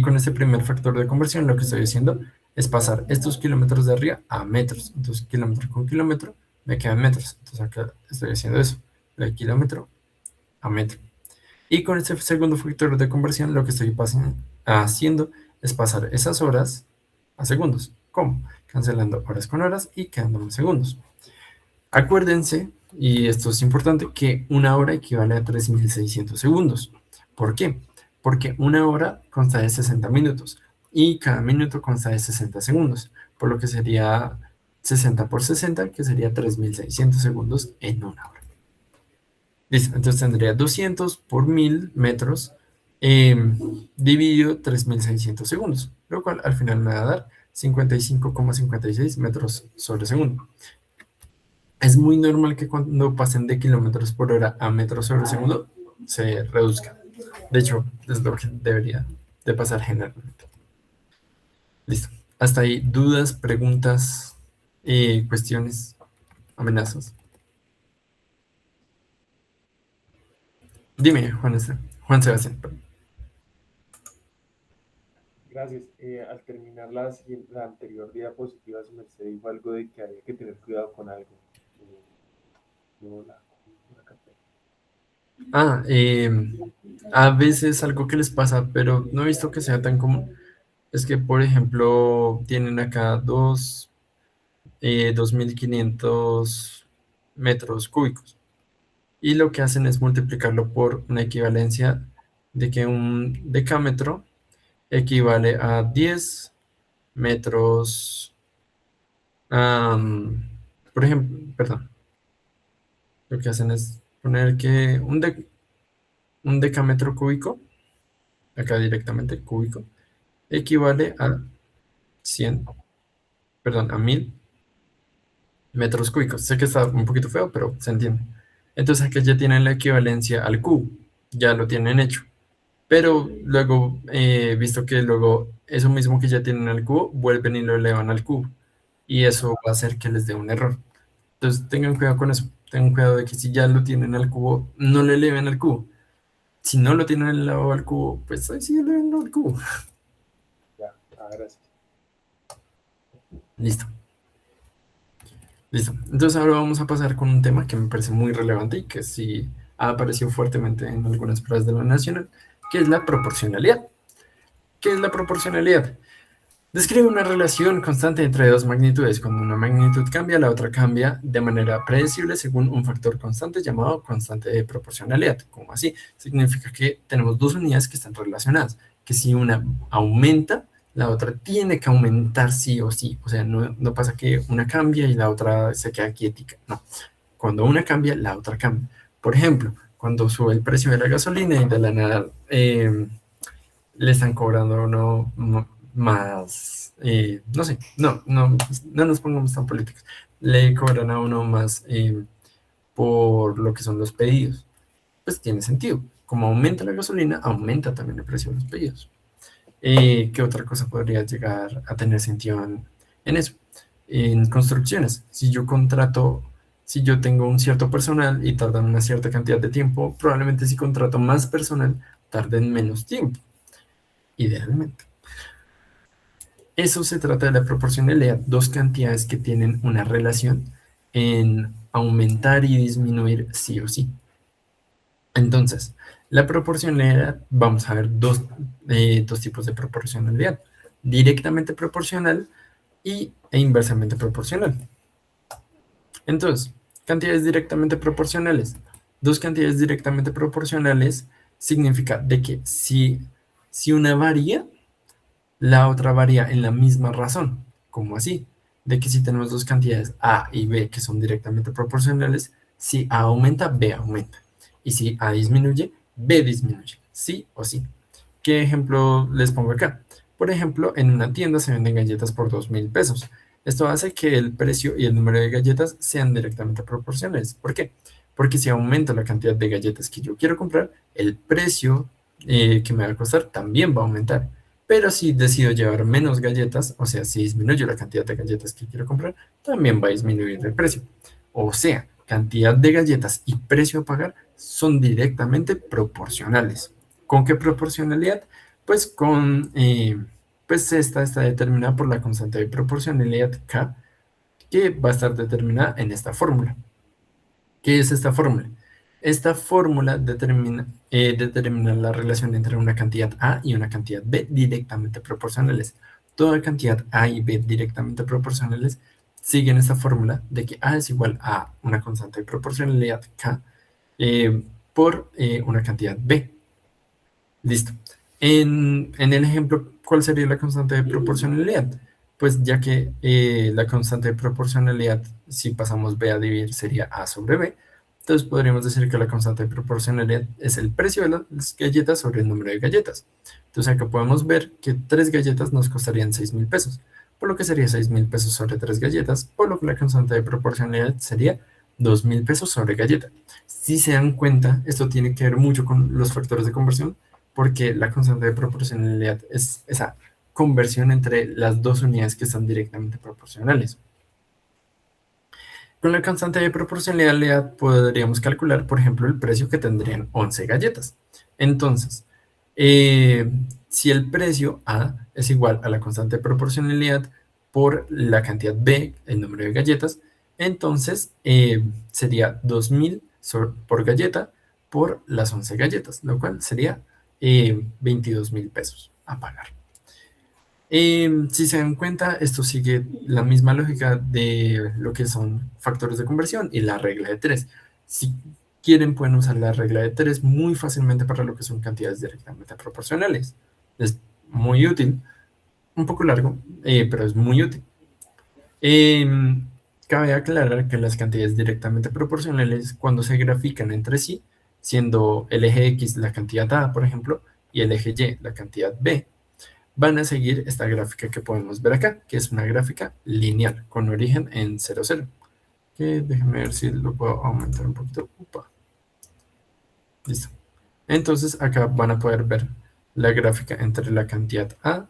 con este primer factor de conversión, lo que estoy haciendo es pasar estos kilómetros de arriba a metros. Entonces, kilómetro con kilómetro me quedan metros. Entonces, acá estoy haciendo eso, de kilómetro a metro. Y con este segundo factor de conversión, lo que estoy haciendo es pasar esas horas a segundos. ¿Cómo? Cancelando horas con horas y quedándome segundos. Acuérdense, y esto es importante, que una hora equivale a 3.600 segundos. ¿Por qué? Porque una hora consta de 60 minutos y cada minuto consta de 60 segundos, por lo que sería 60 por 60, que sería 3.600 segundos en una hora. Listo, entonces tendría 200 por 1000 metros dividido 3.600 segundos, lo cual al final me va a dar 55,56 metros sobre segundo. Es muy normal que cuando pasen de kilómetros por hora a metros sobre segundo se reduzca. De hecho, es lo que debería de pasar generalmente. Listo. Hasta ahí, dudas, preguntas, cuestiones, amenazas. Dime, Juan Sebastián. Perdón. Gracias. Al terminar la anterior diapositiva, se me dijo algo de que había que tener cuidado con algo. No la capté. A veces algo que les pasa, pero no he visto que sea tan común, es que, por ejemplo, tienen acá 2.500 metros cúbicos y lo que hacen es multiplicarlo por una equivalencia de que un decámetro equivale a 10 metros, por ejemplo, perdón, lo que hacen es poner que un decámetro cúbico, acá directamente cúbico, equivale a 100, perdón, a 1000 metros cúbicos. Sé que está un poquito feo, pero se entiende. Entonces aquí ya tienen la equivalencia al cubo, ya lo tienen hecho. Pero luego, visto que luego eso mismo que ya tienen al cubo, vuelven y lo elevan al cubo. Y eso va a hacer que les dé un error. Entonces tengan cuidado con eso. Tengan cuidado de que si ya lo tienen al cubo, no lo eleven al cubo. Si no lo tienen elevado al cubo, pues ahí sí elevenlo al cubo. Ya, gracias. Listo. Listo. Entonces ahora vamos a pasar con un tema que me parece muy relevante y que sí ha aparecido fuertemente en algunas pruebas de la nacional, que es la proporcionalidad. ¿Qué es la proporcionalidad? Describe una relación constante entre dos magnitudes. Cuando una magnitud cambia, la otra cambia de manera predecible según un factor constante llamado constante de proporcionalidad. ¿Cómo así? Significa que tenemos dos unidades que están relacionadas, que si una aumenta, la otra tiene que aumentar sí o sí. O sea, no pasa que una cambia y la otra se queda quietica. No. Cuando una cambia, la otra cambia. Por ejemplo, cuando sube el precio de la gasolina y de la nada le están cobrando a uno más, no sé, no nos pongamos tan políticos, le cobran a uno más por lo que son los pedidos. Pues tiene sentido. Como aumenta la gasolina, aumenta también el precio de los pedidos. ¿Qué otra cosa podría llegar a tener sentido en eso? En construcciones, si yo tengo un cierto personal y tardan una cierta cantidad de tiempo, probablemente si contrato más personal, tarden menos tiempo, idealmente. Eso se trata de la proporcionalidad, dos cantidades que tienen una relación en aumentar y disminuir sí o sí. Entonces, la proporcionalidad, vamos a ver dos tipos de proporcionalidad, directamente proporcional e inversamente proporcional. Entonces, cantidades directamente proporcionales. Dos cantidades directamente proporcionales significa de que si una varía, la otra varía en la misma razón. ¿Cómo así? De que si tenemos dos cantidades A y B que son directamente proporcionales, si A aumenta, B aumenta. Y si A disminuye, B disminuye. Sí o sí. ¿Qué ejemplo les pongo acá? Por ejemplo, en una tienda se venden galletas por 2.000 pesos. Esto hace que el precio y el número de galletas sean directamente proporcionales. ¿Por qué? porque si aumento la cantidad de galletas que yo quiero comprar, el precio que me va a costar también va a aumentar. Pero si decido llevar menos galletas, o sea, si disminuyo la cantidad de galletas que quiero comprar, también va a disminuir el precio. O sea, cantidad de galletas y precio a pagar son directamente proporcionales. ¿Con qué proporcionalidad? Pues pues esta está determinada por la constante de proporcionalidad K, que va a estar determinada en esta fórmula. ¿Qué es esta fórmula? Esta fórmula determina la relación entre una cantidad A y una cantidad B directamente proporcionales. Toda cantidad A y B directamente proporcionales siguen esta fórmula de que A es igual a una constante de proporcionalidad K por una cantidad B. Listo. En el ejemplo, ¿cuál sería la constante de proporcionalidad? Pues ya que la constante de proporcionalidad, si pasamos B a dividir, sería A sobre B. Entonces podríamos decir que la constante de proporcionalidad es el precio de las galletas sobre el número de galletas. Entonces acá podemos ver que 3 galletas nos costarían 6.000 pesos, por lo que sería 6.000 pesos sobre 3 galletas, por lo que la constante de proporcionalidad sería 2.000 pesos sobre galleta. Si se dan cuenta, esto tiene que ver mucho con los factores de conversión, porque la constante de proporcionalidad es esa conversión entre las dos unidades que están directamente proporcionales. Con la constante de proporcionalidad podríamos calcular, por ejemplo, el precio que tendrían 11 galletas. Entonces, si el precio A es igual a la constante de proporcionalidad por la cantidad B, el número de galletas, entonces sería 2.000 por galleta por las 11 galletas, lo cual sería 22.000 pesos a pagar. Si se dan cuenta, esto sigue la misma lógica de lo que son factores de conversión y la regla de 3. Si quieren, pueden usar la regla de 3 muy fácilmente para lo que son cantidades directamente proporcionales. Es muy útil, un poco largo, pero es muy útil. Cabe aclarar que las cantidades directamente proporcionales, cuando se grafican entre sí, siendo el eje X la cantidad A, por ejemplo, y el eje Y la cantidad B, van a seguir esta gráfica que podemos ver acá, que es una gráfica lineal, con origen en 0, 0. Que déjenme ver si lo puedo aumentar un poquito. Upa. Listo. Entonces acá van a poder ver la gráfica entre la cantidad A.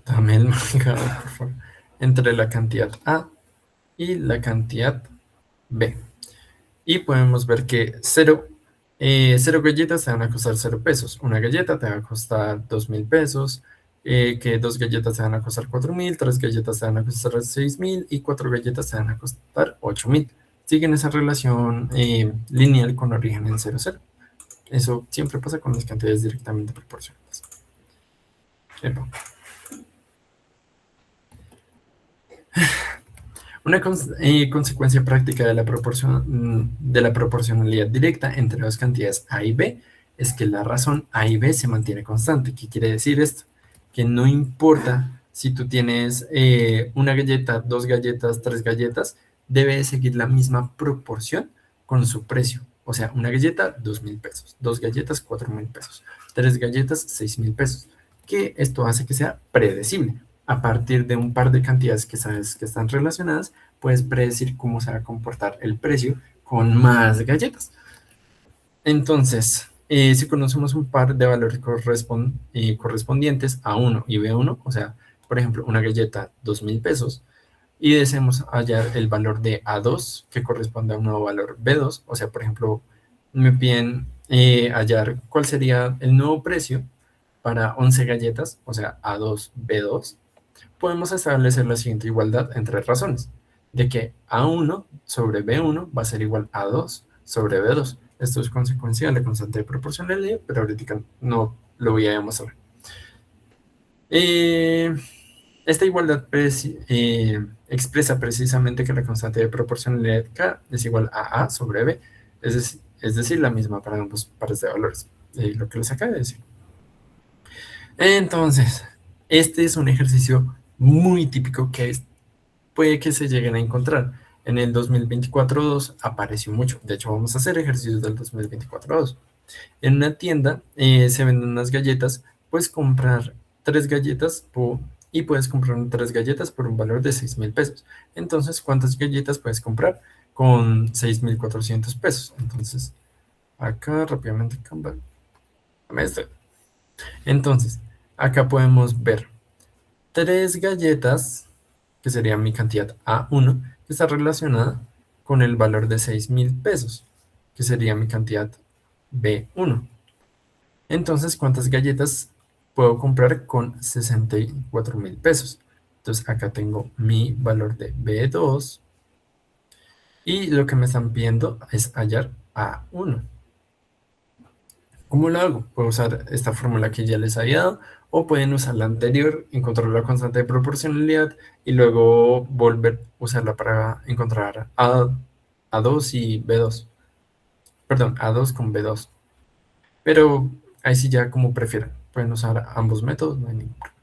Dame el marcador, por favor. Entre la cantidad A y la cantidad B. Y podemos ver que 0 galletas te van a costar 0 pesos. Una galleta te va a costar 2.000 pesos. Que 2 galletas te van a costar 4.000. 3 galletas te van a costar 6.000. Y 4 galletas te van a costar 8.000. Siguen esa relación lineal con origen en 0, 0. Eso siempre pasa con las cantidades directamente proporcionales. Epa. Una consecuencia práctica de la proporcionalidad directa entre dos cantidades A y B es que la razón A y B se mantiene constante. ¿Qué quiere decir esto? Que no importa si tú tienes una galleta, 2 galletas, 3 galletas, debe seguir la misma proporción con su precio. O sea, una galleta, 2.000 pesos. 2 galletas, 4.000 pesos. 3 galletas, 6.000 pesos. Que esto hace que sea predecible. A partir de un par de cantidades que sabes que están relacionadas, puedes predecir cómo se va a comportar el precio con más galletas. Entonces, si conocemos un par de valores correspondientes a 1 y B1, o sea, por ejemplo, una galleta 2.000 pesos, y deseamos hallar el valor de A2, que corresponde a un nuevo valor B2, o sea, por ejemplo, me piden hallar cuál sería el nuevo precio para 11 galletas, o sea, A2, B2, podemos establecer la siguiente igualdad entre razones, de que A1 sobre B1 va a ser igual a 2 sobre B2. Esto es consecuencia de la constante de proporcionalidad, pero ahorita no lo voy a demostrar. Esta igualdad expresa precisamente que la constante de proporcionalidad K es igual a A sobre B, es decir, la misma para ambos pares de valores, lo que les acabo de decir. Entonces, este es un ejercicio muy típico que puede que se lleguen a encontrar. En el 2024-2 apareció mucho. De hecho, vamos a hacer ejercicios del 2024-2. En una tienda se venden unas galletas. Puedes comprar 3 galletas y puedes comprar 3 galletas por un valor de 6.000 pesos. Entonces, ¿cuántas galletas puedes comprar con 6.400 pesos? Entonces, acá rápidamente, dame este. Entonces, acá podemos ver 3 galletas, que sería mi cantidad A1, que está relacionada con el valor de 6.000 pesos, que sería mi cantidad B1. Entonces, ¿cuántas galletas puedo comprar con 64.000 pesos? Entonces, acá tengo mi valor de B2 y lo que me están pidiendo es hallar A1. ¿Cómo lo hago? Puedo usar esta fórmula que ya les había dado o pueden usar la anterior, encontrar la constante de proporcionalidad y luego volver a usarla para encontrar A2 y B2. Perdón, A2 con B2. Pero ahí sí ya como prefieran. Pueden usar ambos métodos, no hay ningún problema.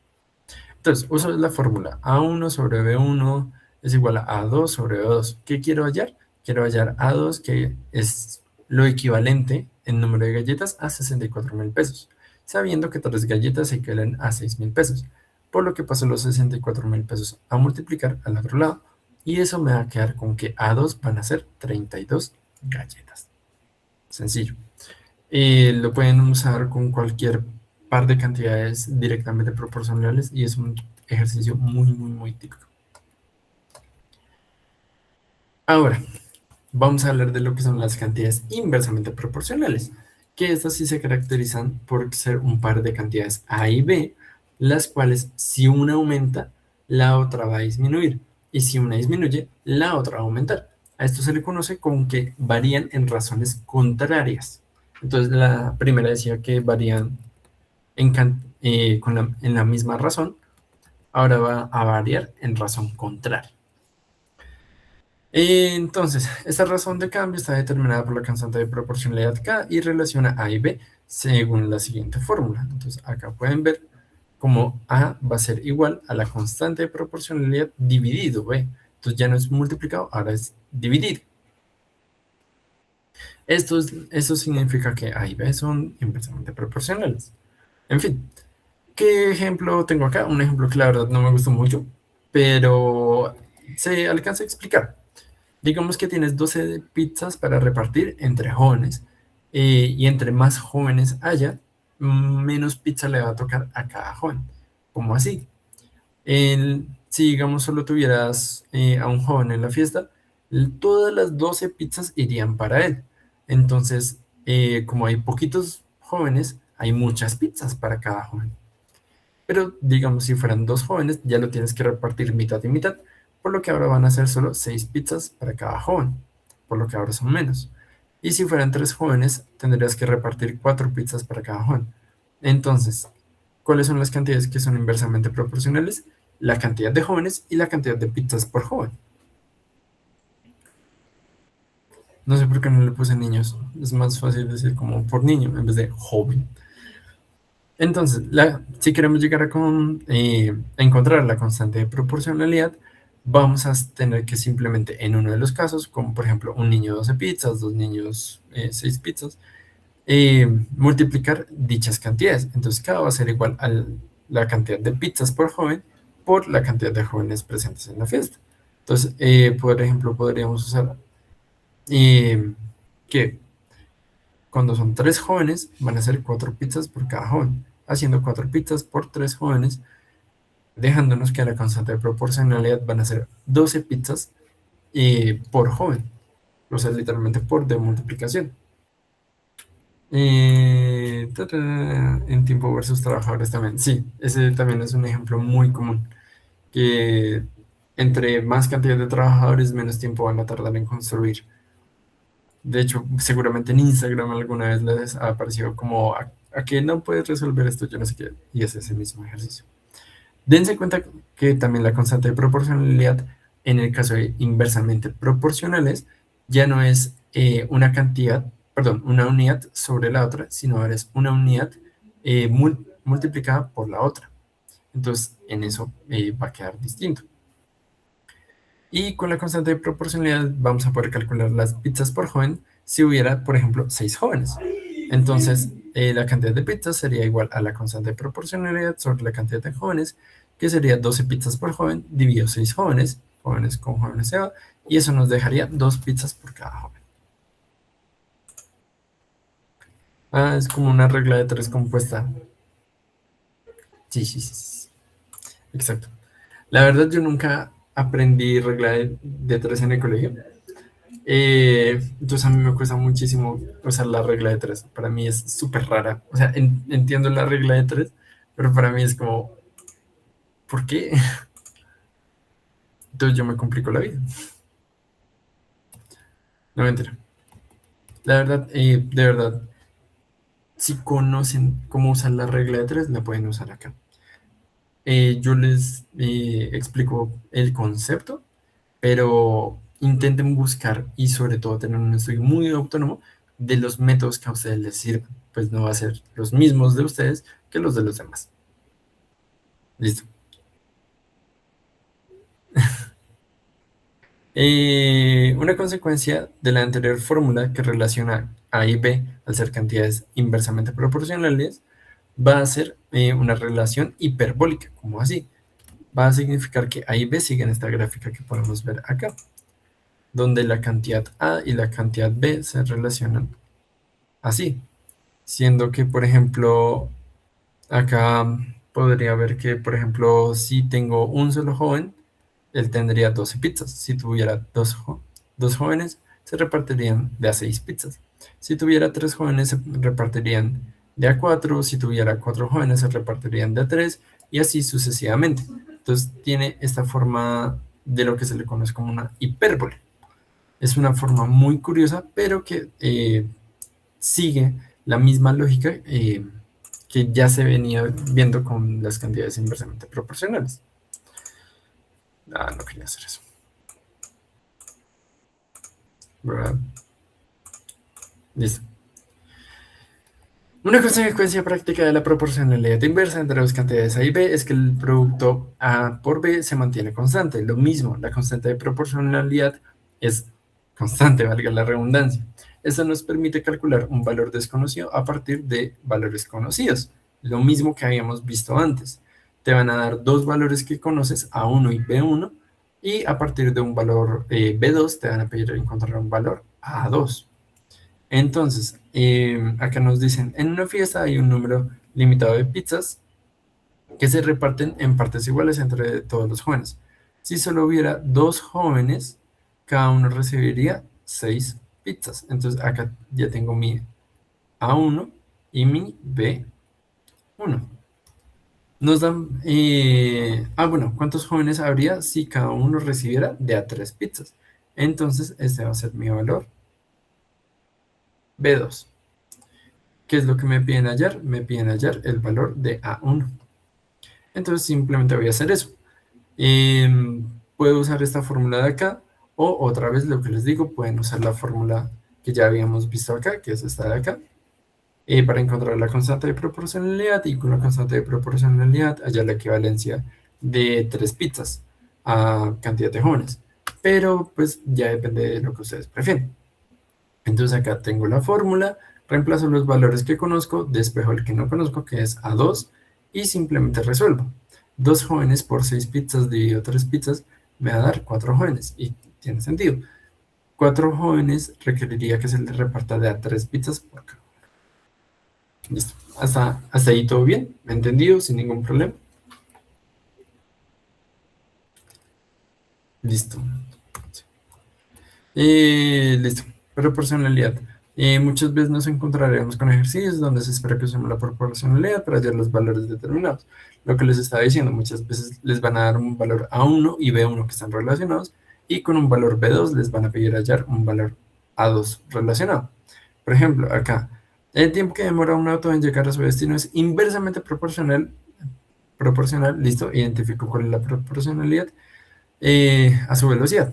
Entonces, uso la fórmula A1 sobre B1 es igual a A2 sobre B2. ¿Qué quiero hallar? Quiero hallar A2, que es lo equivalente en número de galletas a 64.000 pesos, sabiendo que 3 galletas equivalen a 6.000 pesos, por lo que paso los 64.000 pesos a multiplicar al otro lado, y eso me va a quedar con que A2 van a ser 32 galletas. Sencillo. Lo pueden usar con cualquier par de cantidades directamente proporcionales y es un ejercicio muy típico. Ahora, vamos a hablar de lo que son las cantidades inversamente proporcionales, que estas sí se caracterizan por ser un par de cantidades A y B, las cuales si una aumenta, la otra va a disminuir, y si una disminuye, la otra va a aumentar. A esto se le conoce como que varían en razones contrarias. Entonces la primera decía que varían en la misma razón, ahora va a variar en razón contraria. Entonces, esta razón de cambio está determinada por la constante de proporcionalidad K y relaciona A y B según la siguiente fórmula. Entonces, acá pueden ver cómo A va a ser igual a la constante de proporcionalidad dividido B. Entonces, ya no es multiplicado, ahora es dividido. Esto significa que A y B son inversamente proporcionales. En fin, ¿qué ejemplo tengo acá? Un ejemplo que la verdad no me gustó mucho, pero se alcanza a explicar. Digamos que tienes 12 pizzas para repartir entre jóvenes y entre más jóvenes haya, menos pizza le va a tocar a cada joven. ¿Cómo así? Si digamos solo tuvieras a un joven en la fiesta, todas las 12 pizzas irían para él. Entonces, como hay poquitos jóvenes, hay muchas pizzas para cada joven. Pero digamos si fueran 2 jóvenes, ya lo tienes que repartir mitad y mitad, por lo que ahora van a ser solo 6 pizzas para cada joven, por lo que ahora son menos. Y si fueran 3 jóvenes, tendrías que repartir 4 pizzas para cada joven. Entonces, ¿cuáles son las cantidades que son inversamente proporcionales? La cantidad de jóvenes y la cantidad de pizzas por joven. No sé por qué no le puse niños. Es más fácil decir como por niño en vez de joven. Entonces, si queremos llegar a encontrar la constante de proporcionalidad, vamos a tener que simplemente en uno de los casos, como por ejemplo un niño 12 pizzas, 2 niños 6 pizzas, multiplicar dichas cantidades. Entonces, cada va a ser igual a la cantidad de pizzas por joven por la cantidad de jóvenes presentes en la fiesta. Entonces, por ejemplo, podríamos usar que cuando son 3 jóvenes, van a ser 4 pizzas por cada joven, haciendo 4 pizzas por 3 jóvenes, dejándonos que la constante de proporcionalidad van a ser 12 pizzas por joven, o sea, literalmente por de multiplicación. En tiempo versus trabajadores también, sí, ese también es un ejemplo muy común, que entre más cantidad de trabajadores, menos tiempo van a tardar en construir. De hecho, seguramente en Instagram alguna vez les ha aparecido como a que no puedes resolver esto, yo no sé qué, y es ese mismo ejercicio. Dense cuenta que también la constante de proporcionalidad, en el caso de inversamente proporcionales, ya no es una cantidad, perdón, una unidad sobre la otra, sino ahora es una unidad multiplicada por la otra. Entonces, en eso va a quedar distinto. Y con la constante de proporcionalidad vamos a poder calcular las pizzas por joven si hubiera, por ejemplo, 6 jóvenes. Entonces, la cantidad de pizzas sería igual a la constante de proporcionalidad sobre la cantidad de jóvenes que sería 12 pizzas por joven, dividido 6 jóvenes, jóvenes con jóvenes se va, y eso nos dejaría 2 pizzas por cada joven. Ah, es como una regla de 3 compuesta. Sí, sí, sí, sí. Exacto. La verdad, yo nunca aprendí regla de 3 en el colegio. Entonces a mí me cuesta muchísimo usar la regla de 3. Para mí es súper rara. O sea, entiendo la regla de 3, pero para mí es como, ¿por qué? Entonces yo me complico la vida. No, mentira. La verdad, de verdad, si conocen cómo usar la regla de 3, la pueden usar acá. Yo les explico el concepto, pero intenten buscar y sobre todo tener un estudio muy autónomo de los métodos que a ustedes les sirvan, pues no va a ser los mismos de ustedes que los de los demás. Listo. Una consecuencia de la anterior fórmula que relaciona A y B al ser cantidades inversamente proporcionales va a ser una relación hiperbólica, como así. Va a significar que A y B siguen esta gráfica que podemos ver acá, donde la cantidad A y la cantidad B se relacionan así, siendo que, por ejemplo, acá podría ver que, por ejemplo, si tengo un solo joven, él tendría 12 pizzas. Si tuviera dos jóvenes, se repartirían de a 6 pizzas. Si tuviera 3 jóvenes, se repartirían de a 4. Si tuviera 4 jóvenes, se repartirían de a 3 y así sucesivamente. Entonces tiene esta forma de lo que se le conoce como una hipérbole. Es una forma muy curiosa, pero que sigue la misma lógica que ya se venía viendo con las cantidades inversamente proporcionales. No quería hacer eso. ¿Verdad? Listo. Una consecuencia práctica de la proporcionalidad inversa entre las cantidades A y B es que el producto A por B se mantiene constante. Lo mismo, la constante de proporcionalidad es constante, valga la redundancia. Esto nos permite calcular un valor desconocido a partir de valores conocidos. Lo mismo que habíamos visto antes. Te van a dar dos valores que conoces, A1 y B1, y a partir de un valor B2 te van a pedir encontrar un valor A2. Entonces, acá nos dicen, en una fiesta hay un número limitado de pizzas que se reparten en partes iguales entre todos los jóvenes. Si solo hubiera 2 jóvenes, cada uno recibiría 6 pizzas. Entonces, acá ya tengo mi A1 y mi B1. Nos dan, bueno, ¿cuántos jóvenes habría si cada uno recibiera de a 3 pizzas? Entonces, este va a ser mi valor B2. ¿Qué es lo que me piden hallar? Me piden hallar el valor de A1. Entonces simplemente voy a hacer eso. Puedo usar esta fórmula de acá, o otra vez lo que les digo, pueden usar la fórmula que ya habíamos visto acá, que es esta de acá, para encontrar la constante de proporcionalidad, y con la constante de proporcionalidad hallar la equivalencia de 3 pizzas a cantidad de jóvenes. Pero pues ya depende de lo que ustedes prefieren. Entonces acá tengo la fórmula, reemplazo los valores que conozco, despejo el que no conozco, que es A2, y simplemente resuelvo. 2 jóvenes por 6 pizzas dividido 3 pizzas me va a dar 4 jóvenes, y tiene sentido. 4 jóvenes requeriría que se les reparta de a 3 pizzas por cada. Listo. Hasta ahí todo bien, entendido, sin ningún problema. Listo. Listo. Proporcionalidad. Muchas veces nos encontraremos con ejercicios donde se espera que usemos la proporcionalidad para hallar los valores determinados. Lo que les estaba diciendo, muchas veces les van a dar un valor A1 y B1 que están relacionados, y con un valor B2 les van a pedir hallar un valor A2 relacionado. Por ejemplo, acá, el tiempo que demora un auto en llegar a su destino es inversamente proporcional, listo, identifico cuál es la proporcionalidad, a su velocidad.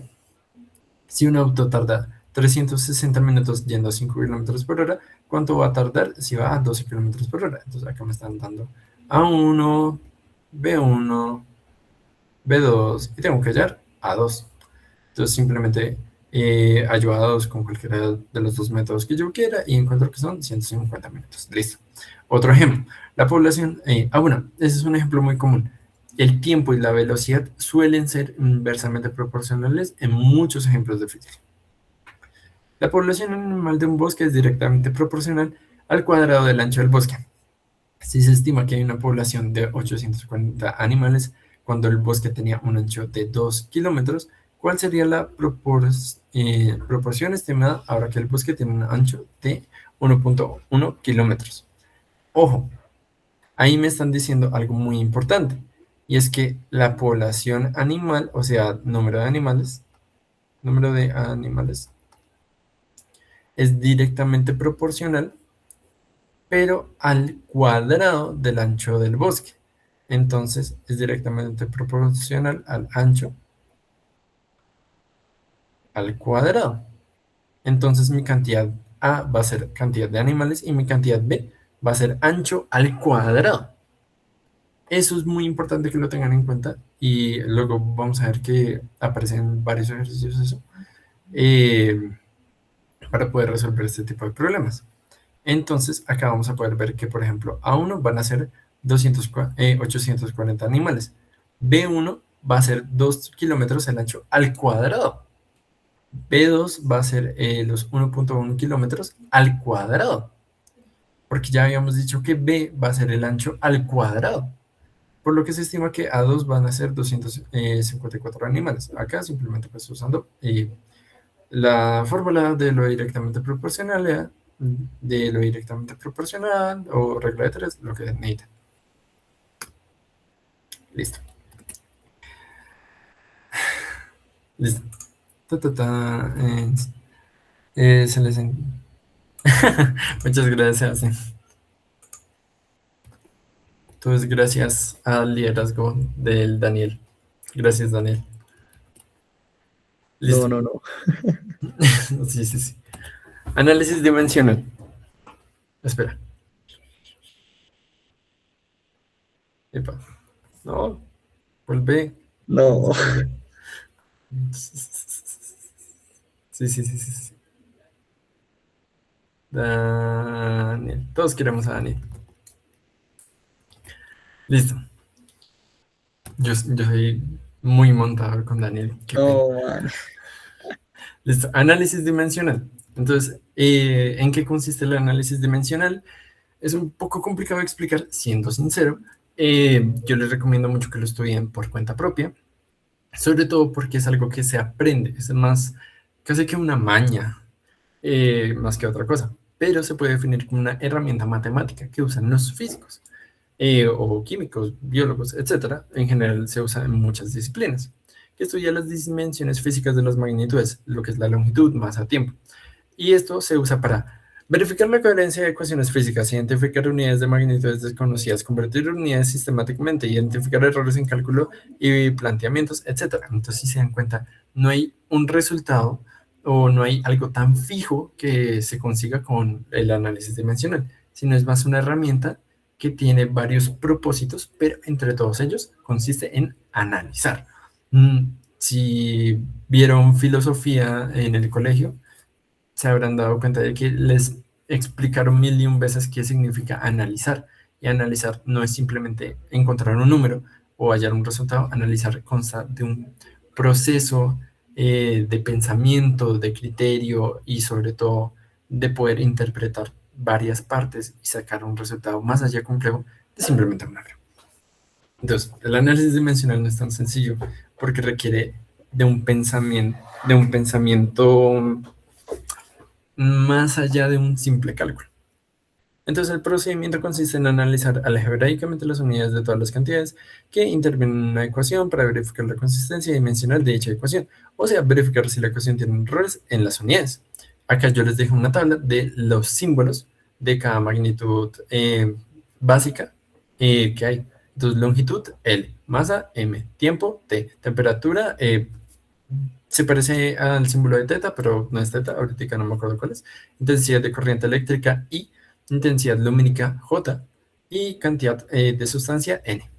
Si un auto tarda 360 minutos yendo a 5 km por hora, ¿cuánto va a tardar si va a 12 km por hora? Entonces acá me están dando A1, B1, B2, y tengo que hallar A2. Entonces simplemente hallo A2 con cualquiera de los dos métodos que yo quiera y encuentro que son 150 minutos. Listo. Otro ejemplo, la población, bueno, ese es un ejemplo muy común. el tiempo y la velocidad suelen ser inversamente proporcionales en muchos ejemplos de física. La población animal de un bosque es directamente proporcional al cuadrado del ancho del bosque. Si se estima que hay una población de 840 animales cuando el bosque tenía un ancho de 2 kilómetros, ¿cuál sería la proporción estimada ahora que el bosque tiene un ancho de 1.1 kilómetros? Ojo, ahí me están diciendo algo muy importante, y es que la población animal, o sea, número de animales, es directamente proporcional, pero al cuadrado del ancho del bosque. Entonces, es directamente proporcional al ancho al cuadrado. Entonces, mi cantidad A va a ser cantidad de animales y mi cantidad B va a ser ancho al cuadrado. Eso es muy importante que lo tengan en cuenta y luego vamos a ver que aparecen varios ejercicios eso, eh, para poder resolver este tipo de problemas. Entonces, acá vamos a poder ver que, por ejemplo, A1 van a ser 840 animales. B1 va a ser 2 kilómetros el ancho al cuadrado. B2 va a ser los 1.1 kilómetros al cuadrado. Porque ya habíamos dicho que B va a ser el ancho al cuadrado. Por lo que se estima que A2 van a ser 254 animales. Acá simplemente pues usando la fórmula de lo directamente proporcional o regla de tres, lo que necesita. Listo. Listo. Ta, ta, ta, se les Muchas gracias. Entonces, gracias al liderazgo del Daniel. Gracias, Daniel. Listo. No. Sí, sí, sí. Análisis dimensional. Espera. Epa. No. Vuelve. No. Sí, sí, sí, sí, sí. Daniel. Todos queremos a Daniel. Listo. Yo soy muy montado con Daniel. Qué pena. No, man. Listo. Análisis dimensional. Entonces, ¿en qué consiste el análisis dimensional? Es un poco complicado de explicar, siendo sincero. Yo les recomiendo mucho que lo estudien por cuenta propia, sobre todo porque es algo que se aprende, es más casi que una maña, más que otra cosa, pero se puede definir como una herramienta matemática que usan los físicos, o químicos, biólogos, etcétera. En general se usa en muchas disciplinas, que estudia las dimensiones físicas de las magnitudes, lo que es la longitud, masa, tiempo. Y esto se usa para verificar la coherencia de ecuaciones físicas, identificar unidades de magnitudes desconocidas, convertir unidades sistemáticamente, identificar errores en cálculo y planteamientos, etc. Entonces, si se dan cuenta, no hay un resultado o no hay algo tan fijo que se consiga con el análisis dimensional, sino es más una herramienta que tiene varios propósitos, pero entre todos ellos consiste en analizar. Si vieron filosofía en el colegio, se habrán dado cuenta de que les explicaron 1001 veces qué significa analizar. Y analizar no es simplemente encontrar un número o hallar un resultado. Analizar consta de un proceso de pensamiento, de criterio y sobre todo de poder interpretar varias partes y sacar un resultado más allá complejo de simplemente un número. Entonces, el análisis dimensional no es tan sencillo porque requiere de un pensamiento más allá de un simple cálculo. Entonces, el procedimiento consiste en analizar algebraicamente las unidades de todas las cantidades que intervienen en una ecuación para verificar la consistencia dimensional de dicha ecuación, o sea, verificar si la ecuación tiene errores en las unidades. Acá yo les dejo una tabla de los símbolos de cada magnitud básica que hay. Entonces, longitud, L, masa, M, tiempo, T, temperatura, se parece al símbolo de teta, pero no es teta, ahorita no me acuerdo cuál es. Intensidad de corriente eléctrica, I, intensidad lumínica, J, y cantidad de sustancia, N.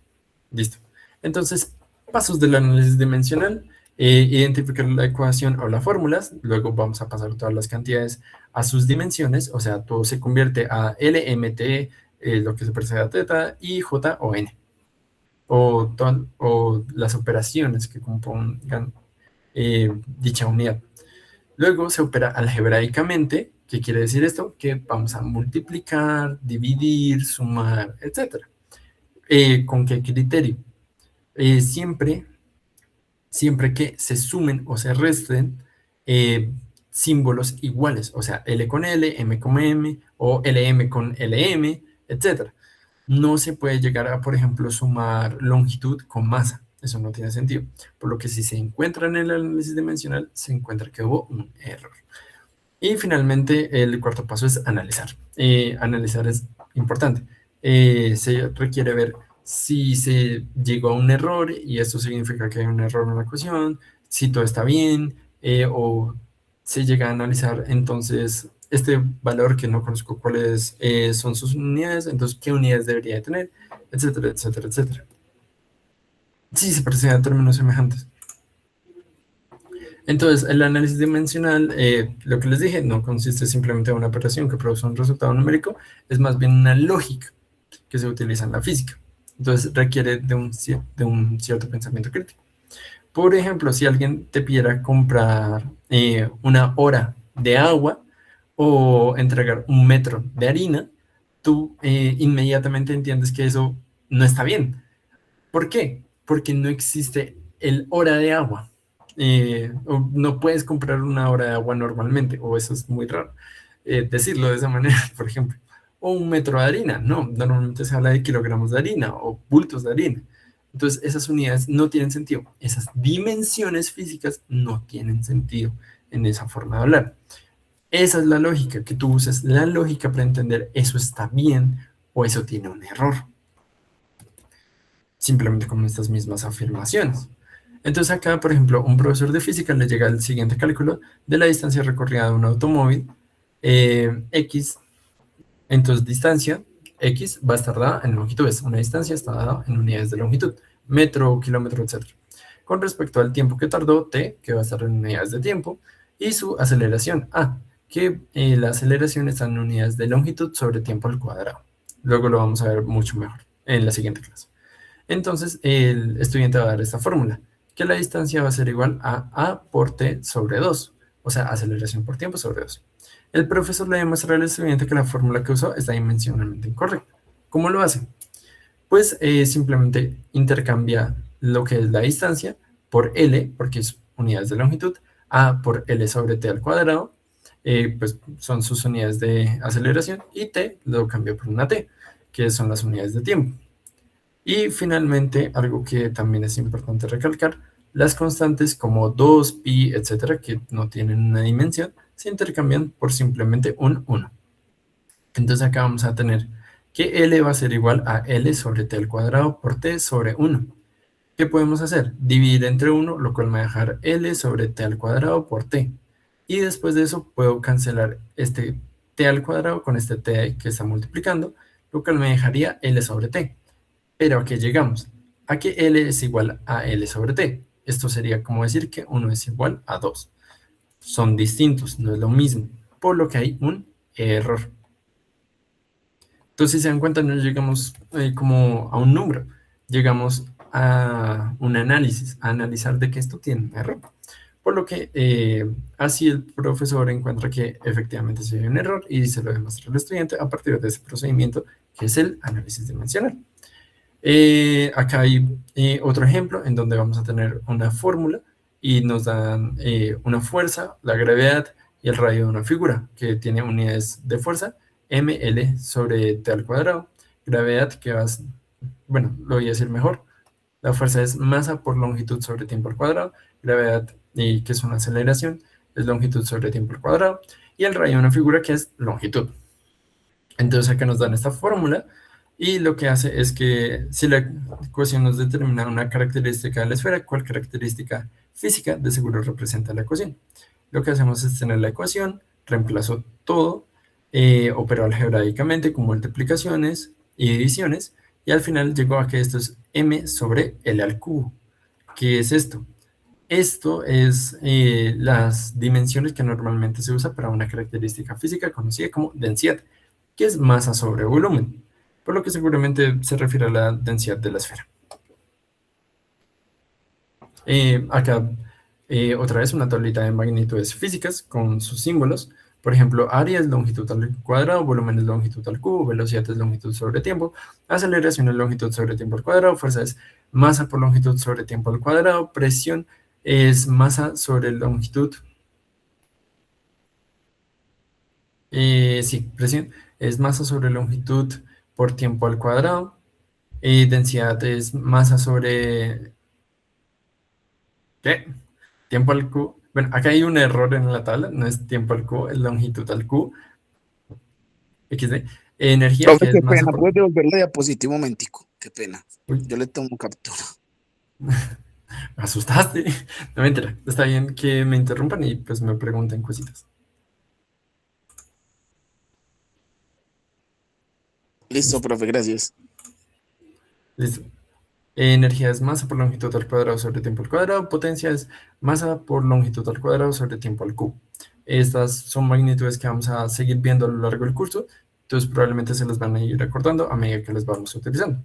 Listo. Entonces, pasos del análisis dimensional: identificar la ecuación o las fórmulas, luego vamos a pasar todas las cantidades a sus dimensiones, o sea, todo se convierte a L, M, T, lo que se parece a teta, I, J o N. o las operaciones que compongan dicha unidad. Luego se opera algebraicamente. ¿Qué quiere decir esto? Que vamos a multiplicar, dividir, sumar, etc. ¿Con qué criterio? Siempre que se sumen o se resten símbolos iguales, o sea, L con L, M con M, o LM con LM, etc. No se puede llegar a, por ejemplo, sumar longitud con masa. Eso no tiene sentido. Por lo que si se encuentra en el análisis dimensional, se encuentra que hubo un error. Y finalmente, el cuarto paso es analizar. Analizar es importante. Se requiere ver si se llegó a un error y esto significa que hay un error en la ecuación, si todo está bien, o se llega a analizar entonces este valor que no conozco cuáles son sus unidades, entonces qué unidades debería de tener, etcétera, etcétera, etcétera. Sí, se parecen a términos semejantes. Entonces, el análisis dimensional, lo que les dije, no consiste simplemente en una operación que produce un resultado numérico, es más bien una lógica que se utiliza en la física. Entonces, requiere de un cierto pensamiento crítico. Por ejemplo, si alguien te pidiera comprar una hora de agua o entregar un metro de harina, tú inmediatamente entiendes que eso no está bien. ¿Por qué? Porque no existe el hora de agua. No puedes comprar una hora de agua normalmente, o eso es muy raro decirlo de esa manera, por ejemplo. O un metro de harina, no, normalmente se habla de kilogramos de harina o bultos de harina. Entonces, esas unidades no tienen sentido. Esas dimensiones físicas no tienen sentido en esa forma de hablar. Esa es la lógica, que tú uses la lógica para entender eso está bien o eso tiene un error. Simplemente con estas mismas afirmaciones. Entonces acá, por ejemplo, un profesor de física le llega el siguiente cálculo de la distancia recorrida de un automóvil, X, entonces distancia, X va a estar dada en longitudes, una distancia está dada en unidades de longitud, metro, kilómetro, etc. Con respecto al tiempo que tardó, T, que va a estar en unidades de tiempo, y su aceleración, A, que la aceleración está en unidades de longitud sobre tiempo al cuadrado. Luego lo vamos a ver mucho mejor en la siguiente clase. Entonces, el estudiante va a dar esta fórmula, que la distancia va a ser igual a por t sobre 2, o sea, aceleración por tiempo sobre 2. El profesor le demuestra al estudiante que la fórmula que usó está dimensionalmente incorrecta. ¿Cómo lo hace? Pues simplemente intercambia lo que es la distancia por L, porque es unidades de longitud, A por L sobre t al cuadrado, pues son sus unidades de aceleración, y t lo cambia por una t, que son las unidades de tiempo. Y finalmente, algo que también es importante recalcar, las constantes como 2, pi, etcétera, que no tienen una dimensión, se intercambian por simplemente un 1. Entonces acá vamos a tener que L va a ser igual a L sobre t al cuadrado por t sobre 1. ¿Qué podemos hacer? Dividir entre 1, lo cual me va a dejar L sobre t al cuadrado por t. Y después de eso puedo cancelar este t al cuadrado con este t que está multiplicando, lo cual me dejaría L sobre t. Pero ¿a qué llegamos? A que L es igual a L sobre T. Esto sería como decir que 1 es igual a 2. Son distintos, no es lo mismo, por lo que hay un error. Entonces, si se dan cuenta, no llegamos como a un número, llegamos a un análisis, a analizar de que esto tiene un error. Por lo que así el profesor encuentra que efectivamente se hay un error y se lo demuestra al estudiante a partir de ese procedimiento que es el análisis dimensional. Acá hay otro ejemplo en donde vamos a tener una fórmula y nos dan una fuerza, la gravedad y el radio de una figura que tiene unidades de fuerza, ml sobre t al cuadrado, gravedad que va, bueno, lo voy a decir mejor, la fuerza es masa por longitud sobre tiempo al cuadrado, gravedad que es una aceleración, es longitud sobre tiempo al cuadrado, y el radio de una figura que es longitud. Entonces acá nos dan esta fórmula, y lo que hace es que si la ecuación nos determina una característica de la esfera, ¿cuál característica física de seguro representa la ecuación? Lo que hacemos es tener la ecuación, reemplazo todo, opero algebraicamente con multiplicaciones y divisiones, y al final llego a que esto es m sobre L al cubo. ¿Qué es esto? Esto es las dimensiones que normalmente se usa para una característica física conocida como densidad, que es masa sobre volumen, por lo que seguramente se refiere a la densidad de la esfera. Acá, otra vez, una tablita de magnitudes físicas con sus símbolos. Por ejemplo, área es longitud al cuadrado, volumen es longitud al cubo, velocidad es longitud sobre tiempo, aceleración es longitud sobre tiempo al cuadrado, fuerza es masa por longitud sobre tiempo al cuadrado, presión es masa sobre longitud. Sí, presión es masa sobre longitud por tiempo al cuadrado. Densidad es masa sobre... ¿Qué? Tiempo al cubo. Bueno, acá hay un error en la tabla, no es tiempo al cubo, es longitud al cubo. XD. Energía, Profe, que es qué masa pena, por... puedes devolver la diapositiva un momentico, qué pena. Uy, Yo le tomo captura. me asustaste. No me entera. Está bien que me interrumpan y pues me pregunten cositas. Listo, profe, gracias. Listo. Energía es masa por longitud al cuadrado sobre tiempo al cuadrado. Potencia es masa por longitud al cuadrado sobre tiempo al cubo. Estas son magnitudes que vamos a seguir viendo a lo largo del curso. Entonces probablemente se las van a ir recordando a medida que las vamos utilizando.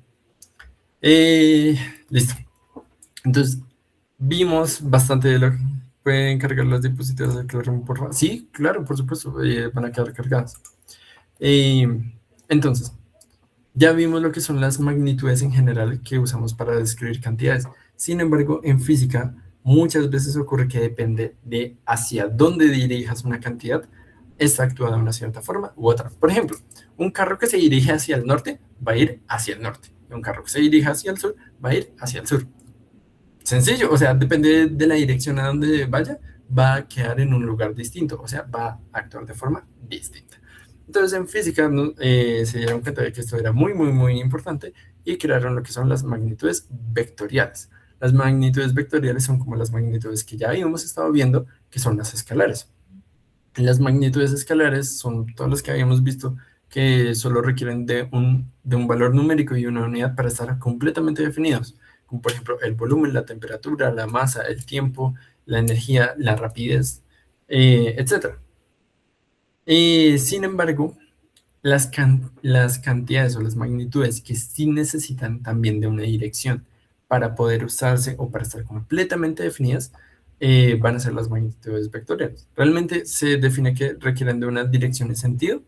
Listo. Entonces, vimos bastante de lo que pueden cargar las diapositivas del Classroom, por favor. Sí, claro, por supuesto, van a quedar cargadas. Entonces, ya vimos lo que son las magnitudes en general que usamos para describir cantidades. Sin embargo, en física, muchas veces ocurre que depende de hacia dónde dirijas una cantidad, esta actúa de una cierta forma u otra. Por ejemplo, un carro que se dirige hacia el norte va a ir hacia el norte. Y un carro que se dirige hacia el sur va a ir hacia el sur. Sencillo, o sea, depende de la dirección a donde vaya, va a quedar en un lugar distinto, o sea, va a actuar de forma distinta. Entonces, en física se dieron cuenta de que esto era muy, muy, muy importante y crearon lo que son las magnitudes vectoriales. Las magnitudes vectoriales son como las magnitudes que ya habíamos estado viendo, que son las escalares. Las magnitudes escalares son todas las que habíamos visto que solo requieren de un valor numérico y una unidad para estar completamente definidos, como por ejemplo el volumen, la temperatura, la masa, el tiempo, la energía, la rapidez, etc. Sin embargo, las cantidades o las magnitudes que sí necesitan también de una dirección para poder usarse o para estar completamente definidas, van a ser las magnitudes vectoriales. Realmente se define que requieren de una dirección y sentido,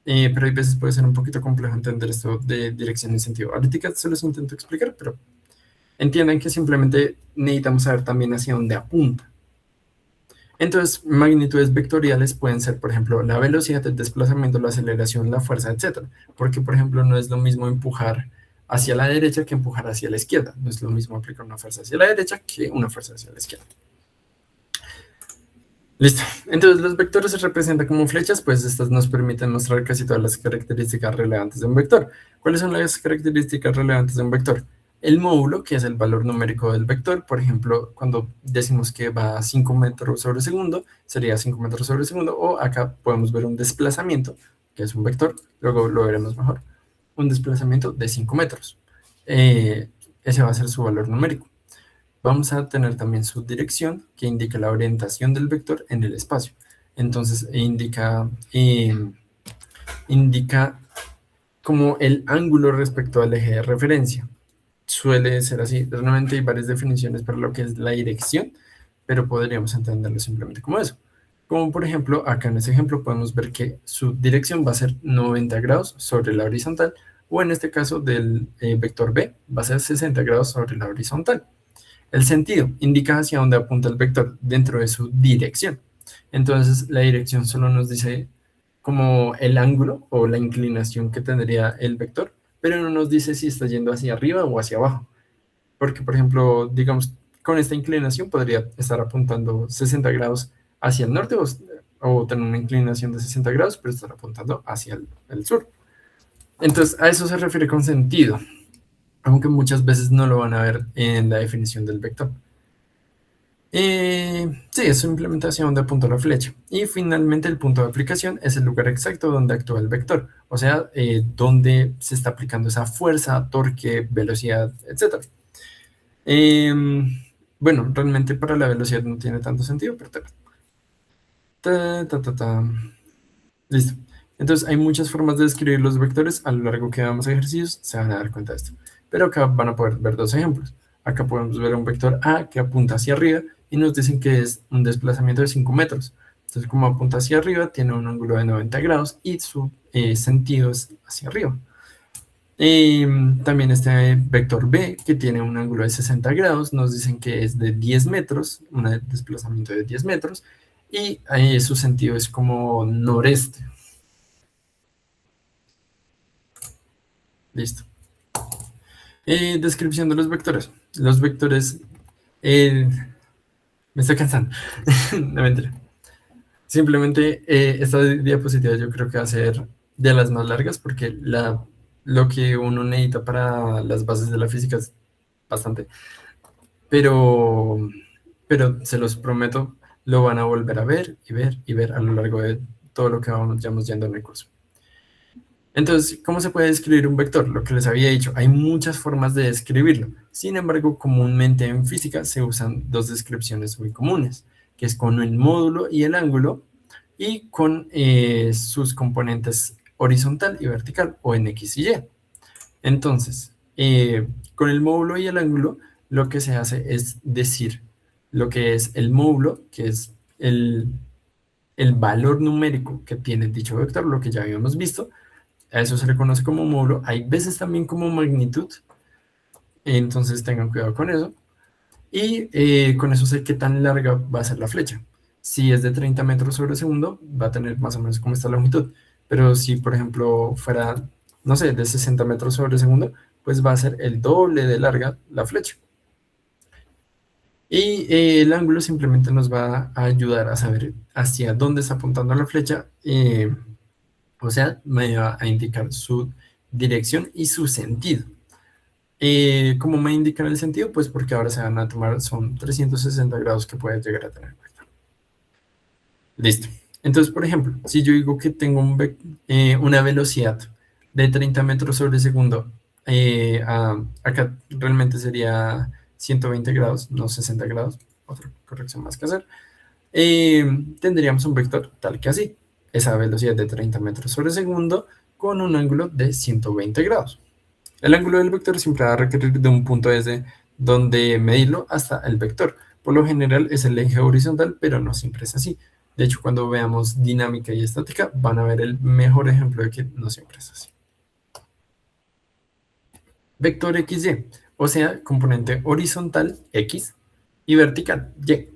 pero hay veces puede ser un poquito complejo entender esto de dirección y sentido. Ahorita se los intento explicar, pero entiendan que simplemente necesitamos saber también hacia dónde apunta. Entonces, magnitudes vectoriales pueden ser, por ejemplo, la velocidad, el desplazamiento, la aceleración, la fuerza, etc. Porque, por ejemplo, no es lo mismo empujar hacia la derecha que empujar hacia la izquierda. No es lo mismo aplicar una fuerza hacia la derecha que una fuerza hacia la izquierda. Listo. Entonces, los vectores se representan como flechas, pues estas nos permiten mostrar casi todas las características relevantes de un vector. ¿Cuáles son las características relevantes de un vector? El módulo, que es el valor numérico del vector. Por ejemplo, cuando decimos que va a 5 metros sobre segundo, sería 5 metros sobre segundo, o acá podemos ver un desplazamiento, que es un vector, luego lo veremos mejor, un desplazamiento de 5 metros. Ese va a ser su valor numérico. Vamos a tener también su dirección, que indica la orientación del vector en el espacio. Entonces, indica como el ángulo respecto al eje de referencia. Suele ser así. Realmente hay varias definiciones para lo que es la dirección, pero podríamos entenderlo simplemente como eso. Como por ejemplo, acá en este ejemplo podemos ver que su dirección va a ser 90 grados sobre la horizontal, o en este caso del vector B va a ser 60 grados sobre la horizontal. El sentido indica hacia dónde apunta el vector dentro de su dirección. Entonces, la dirección solo nos dice como el ángulo o la inclinación que tendría el vector, pero no nos dice si está yendo hacia arriba o hacia abajo. Porque, por ejemplo, digamos, con esta inclinación podría estar apuntando 60 grados hacia el norte o tener una inclinación de 60 grados, pero estar apuntando hacia el sur. Entonces, a eso se refiere con sentido, aunque muchas veces no lo van a ver en la definición del vector. Sí, es su implementación donde apunta la flecha. Y finalmente el punto de aplicación es el lugar exacto donde actúa el vector, o sea, donde se está aplicando esa fuerza, torque, velocidad, etc. Bueno, realmente para la velocidad no tiene tanto sentido, pero listo. Entonces hay muchas formas de describir los vectores. A lo largo que damos ejercicios se van a dar cuenta de esto. Pero acá van a poder ver dos ejemplos. Acá podemos ver un vector A que apunta hacia arriba y nos dicen que es un desplazamiento de 5 metros. Entonces, como apunta hacia arriba, tiene un ángulo de 90 grados y su sentido es hacia arriba. También este vector B, que tiene un ángulo de 60 grados, nos dicen que es de 10 metros, un desplazamiento de 10 metros, y su sentido es como noreste. Listo. Descripción de los vectores. Los vectores... me estoy cansando. No, mentira. Simplemente esta diapositiva yo creo que va a ser de las más largas porque lo que uno necesita para las bases de la física es bastante. Pero se los prometo, lo van a volver a ver y ver y ver a lo largo de todo lo que vamos yendo en el curso. Entonces, ¿cómo se puede describir un vector? Lo que les había dicho, hay muchas formas de describirlo. Sin embargo, comúnmente en física se usan dos descripciones muy comunes, que es con el módulo y el ángulo, y con sus componentes horizontal y vertical, o en X y Y. Entonces, con el módulo y el ángulo, lo que se hace es decir lo que es el módulo, que es el valor numérico que tiene dicho vector, lo que ya habíamos visto. A eso se le conoce como módulo. Hay veces también como magnitud. Entonces tengan cuidado con eso. Y con eso sé qué tan larga va a ser la flecha. Si es de 30 metros sobre segundo, va a tener más o menos como esta longitud. Pero si, por ejemplo, fuera, no sé, de 60 metros sobre segundo, pues va a ser el doble de larga la flecha. Y el ángulo simplemente nos va a ayudar a saber hacia dónde está apuntando la flecha. O sea, me va a indicar su dirección y su sentido. ¿Cómo me indican el sentido? Pues porque ahora se van a tomar, son 360 grados que puede llegar a tener. Listo. Entonces, por ejemplo, si yo digo que tengo una velocidad de 30 metros sobre segundo, acá realmente sería 120 grados, no 60 grados, otra corrección más que hacer, tendríamos un vector tal que así. Esa velocidad de 30 metros sobre segundo con un ángulo de 120 grados. El ángulo del vector siempre va a requerir de un punto desde donde medirlo hasta el vector. Por lo general es el eje horizontal, pero no siempre es así. De hecho, cuando veamos dinámica y estática, van a ver el mejor ejemplo de que no siempre es así. Vector XY, o sea, componente horizontal X y vertical Y.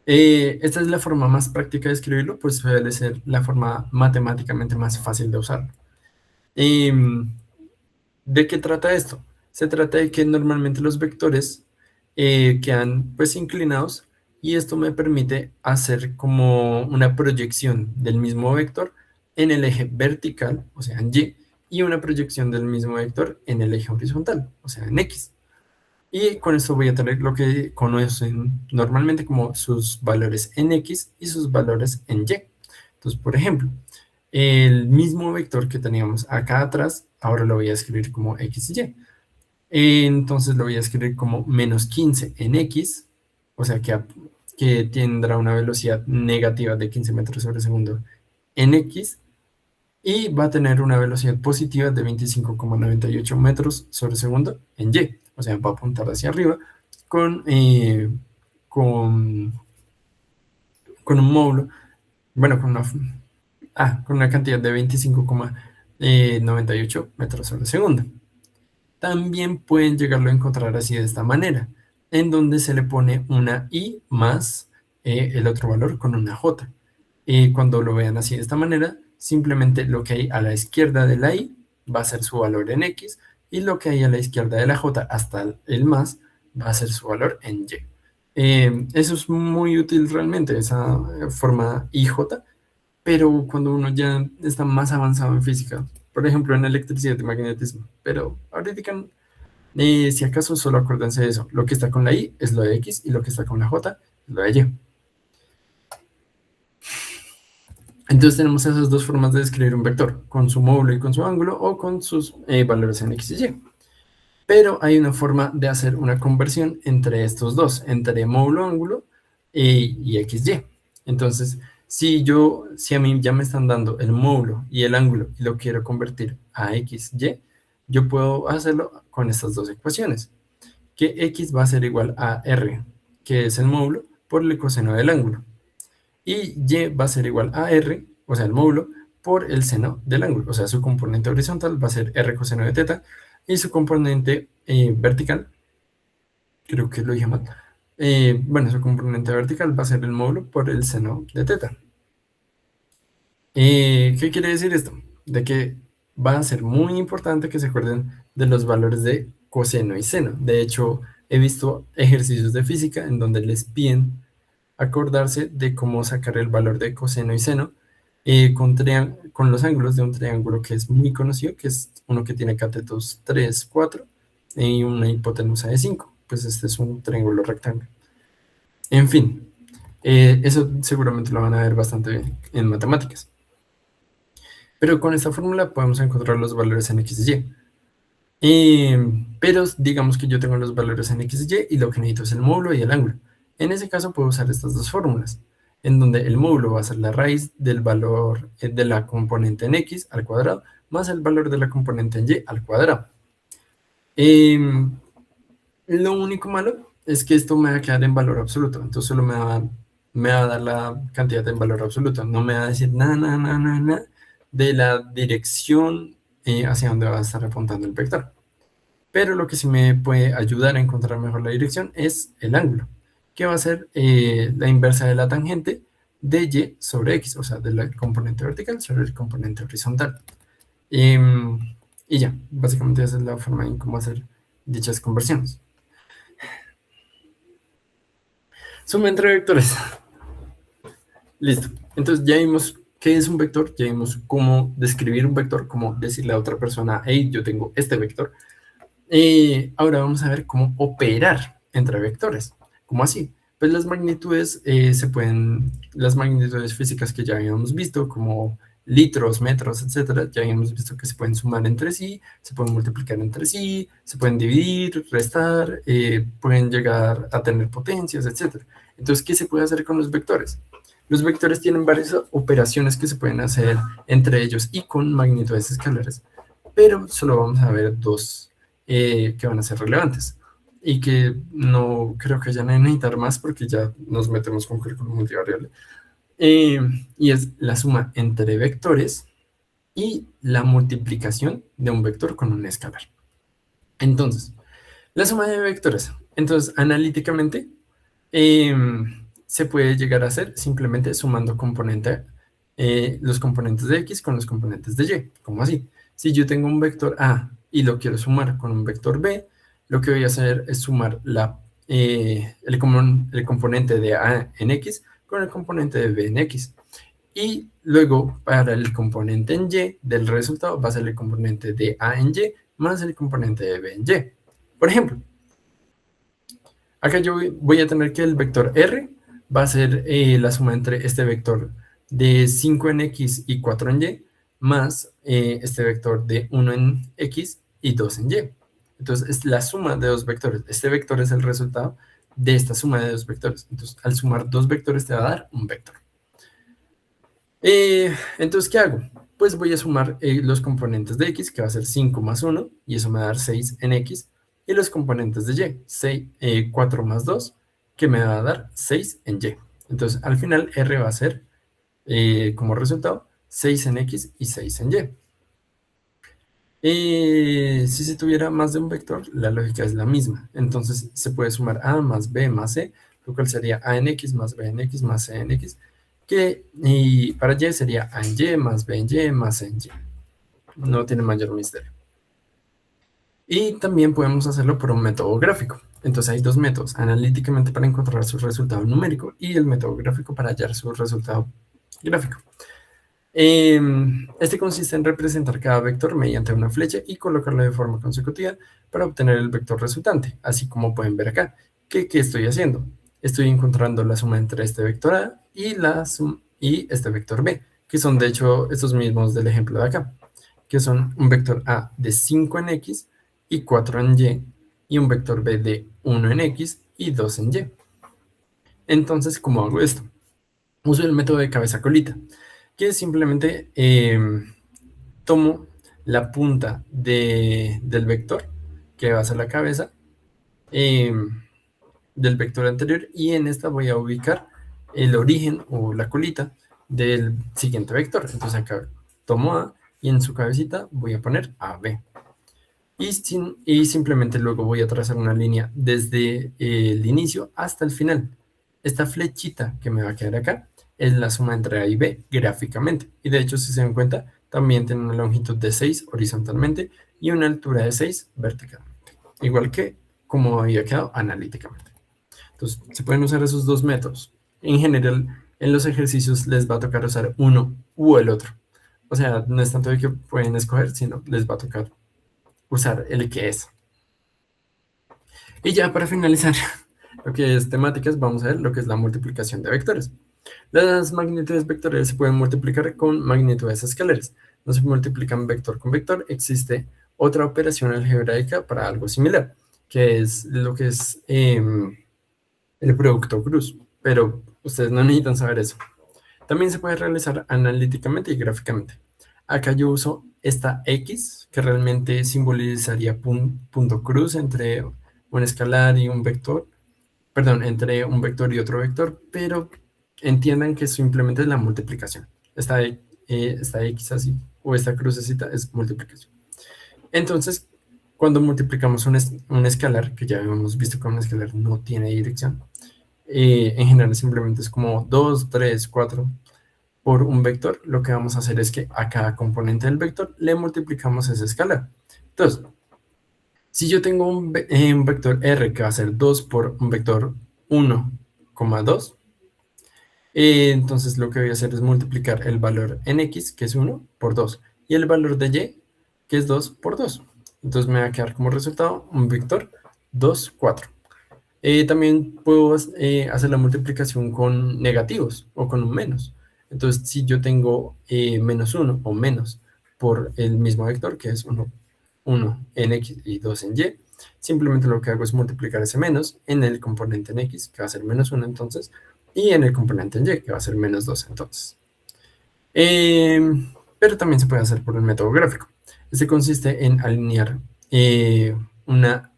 Esta es la forma más práctica de escribirlo, pues suele ser la forma matemáticamente más fácil de usarlo. ¿De qué trata esto? Se trata de que normalmente los vectores quedan pues inclinados y esto me permite hacer como una proyección del mismo vector en el eje vertical, o sea en Y una proyección del mismo vector en el eje horizontal, o sea en X. Y con esto voy a tener lo que conocen normalmente como sus valores en X y sus valores en Y. Entonces, por ejemplo, el mismo vector que teníamos acá atrás, ahora lo voy a escribir como X y Y. Entonces lo voy a escribir como menos 15 en X, o sea que tendrá una velocidad negativa de 15 metros sobre segundo en X, y va a tener una velocidad positiva de 25,98 metros sobre segundo en Y. O sea, va a apuntar hacia arriba con un módulo, bueno, con una cantidad de 25,98 metros sobre segundo. También pueden llegarlo a encontrar así de esta manera, en donde se le pone una I más el otro valor con una J. Cuando lo vean así de esta manera, simplemente lo que hay a la izquierda de la I va a ser su valor en X, y lo que hay a la izquierda de la J hasta el más va a ser su valor en Y. Eso es muy útil realmente, esa forma IJ, pero cuando uno ya está más avanzado en física, por ejemplo en electricidad y magnetismo, pero ahorita si acaso solo acuérdense de eso, lo que está con la I es lo de X y lo que está con la J es lo de Y. Entonces tenemos esas dos formas de describir un vector, con su módulo y con su ángulo, o con sus valores en X y Y. Pero hay una forma de hacer una conversión entre estos dos, entre módulo, ángulo y X, Y. Entonces, si a mí ya me están dando el módulo y el ángulo y lo quiero convertir a X, Y, yo puedo hacerlo con estas dos ecuaciones. que x va a ser igual a r, que es el módulo, por el coseno del ángulo. Y y va a ser igual a r, o sea, el módulo, por el seno del ángulo. O sea, su componente horizontal va a ser r coseno de teta y su componente vertical, creo que lo dije mal, bueno, su componente vertical va a ser el módulo por el seno de teta. ¿Qué quiere decir esto? De que va a ser muy importante que se acuerden de los valores de coseno y seno. De hecho, he visto ejercicios de física en donde les piden acordarse de cómo sacar el valor de coseno y seno con los ángulos de un triángulo que es muy conocido, que es uno que tiene catetos 3, 4 y una hipotenusa de 5. Pues este es un triángulo rectángulo. En fin, eso seguramente lo van a ver bastante bien en matemáticas. Pero con esta fórmula podemos encontrar los valores en x y y. Pero digamos que yo tengo los valores en x y lo que necesito es el módulo y el ángulo. En ese caso puedo usar estas dos fórmulas, en donde el módulo va a ser la raíz del valor de la componente en x al cuadrado más el valor de la componente en y al cuadrado. Lo único malo es que esto me va a quedar en valor absoluto, entonces solo me va a dar la cantidad en valor absoluto, no me va a decir nada de la dirección hacia donde va a estar apuntando el vector. Pero lo que sí me puede ayudar a encontrar mejor la dirección es el ángulo, que va a ser la inversa de la tangente de y sobre x, o sea, del componente vertical sobre el componente horizontal. Y ya, básicamente esa es la forma en cómo hacer dichas conversiones. Suma entre vectores. Listo. Entonces ya vimos qué es un vector, ya vimos cómo describir un vector, cómo decirle a otra persona, hey, yo tengo este vector. Ahora vamos a ver cómo operar entre vectores. ¿Cómo así? Pues las magnitudes las magnitudes físicas que ya habíamos visto, como litros, metros, etcétera, ya habíamos visto que se pueden sumar entre sí, se pueden multiplicar entre sí, se pueden dividir, restar, pueden llegar a tener potencias, etcétera. Entonces, ¿qué se puede hacer con los vectores? Los vectores tienen varias operaciones que se pueden hacer entre ellos y con magnitudes escalares, pero solo vamos a ver dos que van a ser relevantes y que no creo que vayan a necesitar más porque ya nos metemos con cálculo multivariable. Y es la suma entre vectores y la multiplicación de un vector con un escalar. Entonces, la suma de vectores. Entonces, analíticamente, se puede llegar a hacer simplemente sumando los componentes de x con los componentes de y. ¿Cómo así? Si yo tengo un vector A y lo quiero sumar con un vector B, lo que voy a hacer es sumar el componente de A en x con el componente de B en x. Y luego, para el componente en y del resultado, va a ser el componente de A en y más el componente de B en y. Por ejemplo, acá yo voy a tener que el vector R va a ser la suma entre este vector de 5 en x y 4 en y, más este vector de 1 en x y 2 en y. Entonces, es la suma de dos vectores. Este vector es el resultado de esta suma de dos vectores. Entonces, al sumar dos vectores te va a dar un vector. Entonces, ¿qué hago? Pues voy a sumar los componentes de x, que va a ser 5 más 1, y eso me va a dar 6 en x, y los componentes de y, 4 más 2, que me va a dar 6 en y. Entonces, al final, R va a ser, como resultado, 6 en x y 6 en y. Si se tuviera más de un vector, la lógica es la misma. Entonces, se puede sumar A más B más C, lo cual sería A en x más B en x más C en x, y para y sería A en y más B en y más C en y. No tiene mayor misterio. Y también podemos hacerlo por un método gráfico. Entonces hay dos métodos, analíticamente para encontrar su resultado numérico y el método gráfico para hallar su resultado gráfico. Este consiste en representar cada vector mediante una flecha y colocarlo de forma consecutiva para obtener el vector resultante, así como pueden ver acá. ¿Qué estoy haciendo? Estoy encontrando la suma entre este vector A y este vector B, que son de hecho estos mismos del ejemplo de acá, que son un vector A de 5 en X y 4 en Y un vector B de 1 en X y 2 en Y. Entonces, ¿cómo hago esto? Uso el método de cabeza-colita, que simplemente tomo la punta del vector, que va a ser la cabeza, eh, del vector anterior y en esta voy a ubicar el origen o la colita del siguiente vector. Entonces acá tomo A y en su cabecita voy a poner AB. Y simplemente luego voy a trazar una línea desde el inicio hasta el final. Esta flechita que me va a quedar acá es la suma entre A y B gráficamente. Y de hecho, si se dan cuenta, también tiene una longitud de 6 horizontalmente y una altura de 6 verticalmente. Igual que como había quedado analíticamente. Entonces, se pueden usar esos dos métodos. En general, en los ejercicios les va a tocar usar uno u el otro. O sea, no es tanto de que pueden escoger, sino les va a tocar usar el que es. Y ya para finalizar lo que es temáticas, vamos a ver lo que es la multiplicación de vectores. Las magnitudes vectoriales se pueden multiplicar con magnitudes escalares. No se multiplican vector con vector. Existe otra operación algebraica para algo similar, que es lo que es el producto cruz. Pero ustedes no necesitan saber eso. También se puede realizar analíticamente y gráficamente. Acá yo uso esta X, que realmente simbolizaría punto cruz entre un escalar y un vector. Perdón, entre un vector y otro vector, pero entiendan que simplemente es la multiplicación. Esta X así, o esta crucecita es multiplicación. Entonces, cuando multiplicamos un escalar, que ya hemos visto que un escalar no tiene dirección, en general simplemente es como 2, 3, 4 por un vector. Lo que vamos a hacer es que a cada componente del vector le multiplicamos ese escalar. Entonces, si yo tengo un vector R que va a ser 2 por un vector 1,2, entonces lo que voy a hacer es multiplicar el valor en X, que es 1, por 2, y el valor de Y, que es 2 por 2. Entonces me va a quedar como resultado un vector 2, 4. También puedo hacer la multiplicación con negativos o con un menos. Entonces, si yo tengo menos 1 o menos por el mismo vector, que es 1 en X y 2 en Y, simplemente lo que hago es multiplicar ese menos en el componente en X, que va a ser menos 1 entonces, y en el componente en Y, que va a ser menos 2 entonces. Pero también se puede hacer por el método gráfico. Este consiste en alinear una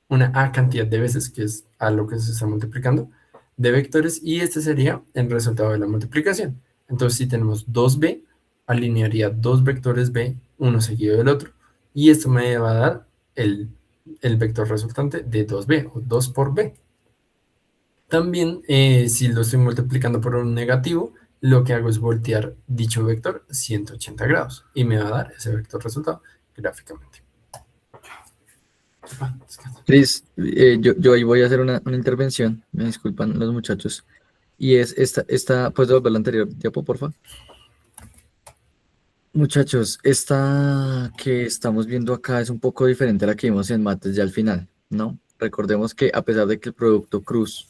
A cantidad de veces, que es a lo que se está multiplicando, de vectores, y este sería el resultado de la multiplicación. Entonces, si tenemos 2b, alinearía dos vectores b, uno seguido del otro, y esto me va a dar el vector resultante de 2b, o 2 por b. También, si lo estoy multiplicando por un negativo, lo que hago es voltear dicho vector 180 grados, y me va a dar ese vector resultado gráficamente. Cris, yo ahí voy a hacer una intervención, me disculpan los muchachos, y es esta ¿puedes devolver la anterior diapo, por favor? Muchachos, esta que estamos viendo acá es un poco diferente a la que vimos en mates ya al final, ¿no? Recordemos que a pesar de que el producto cruz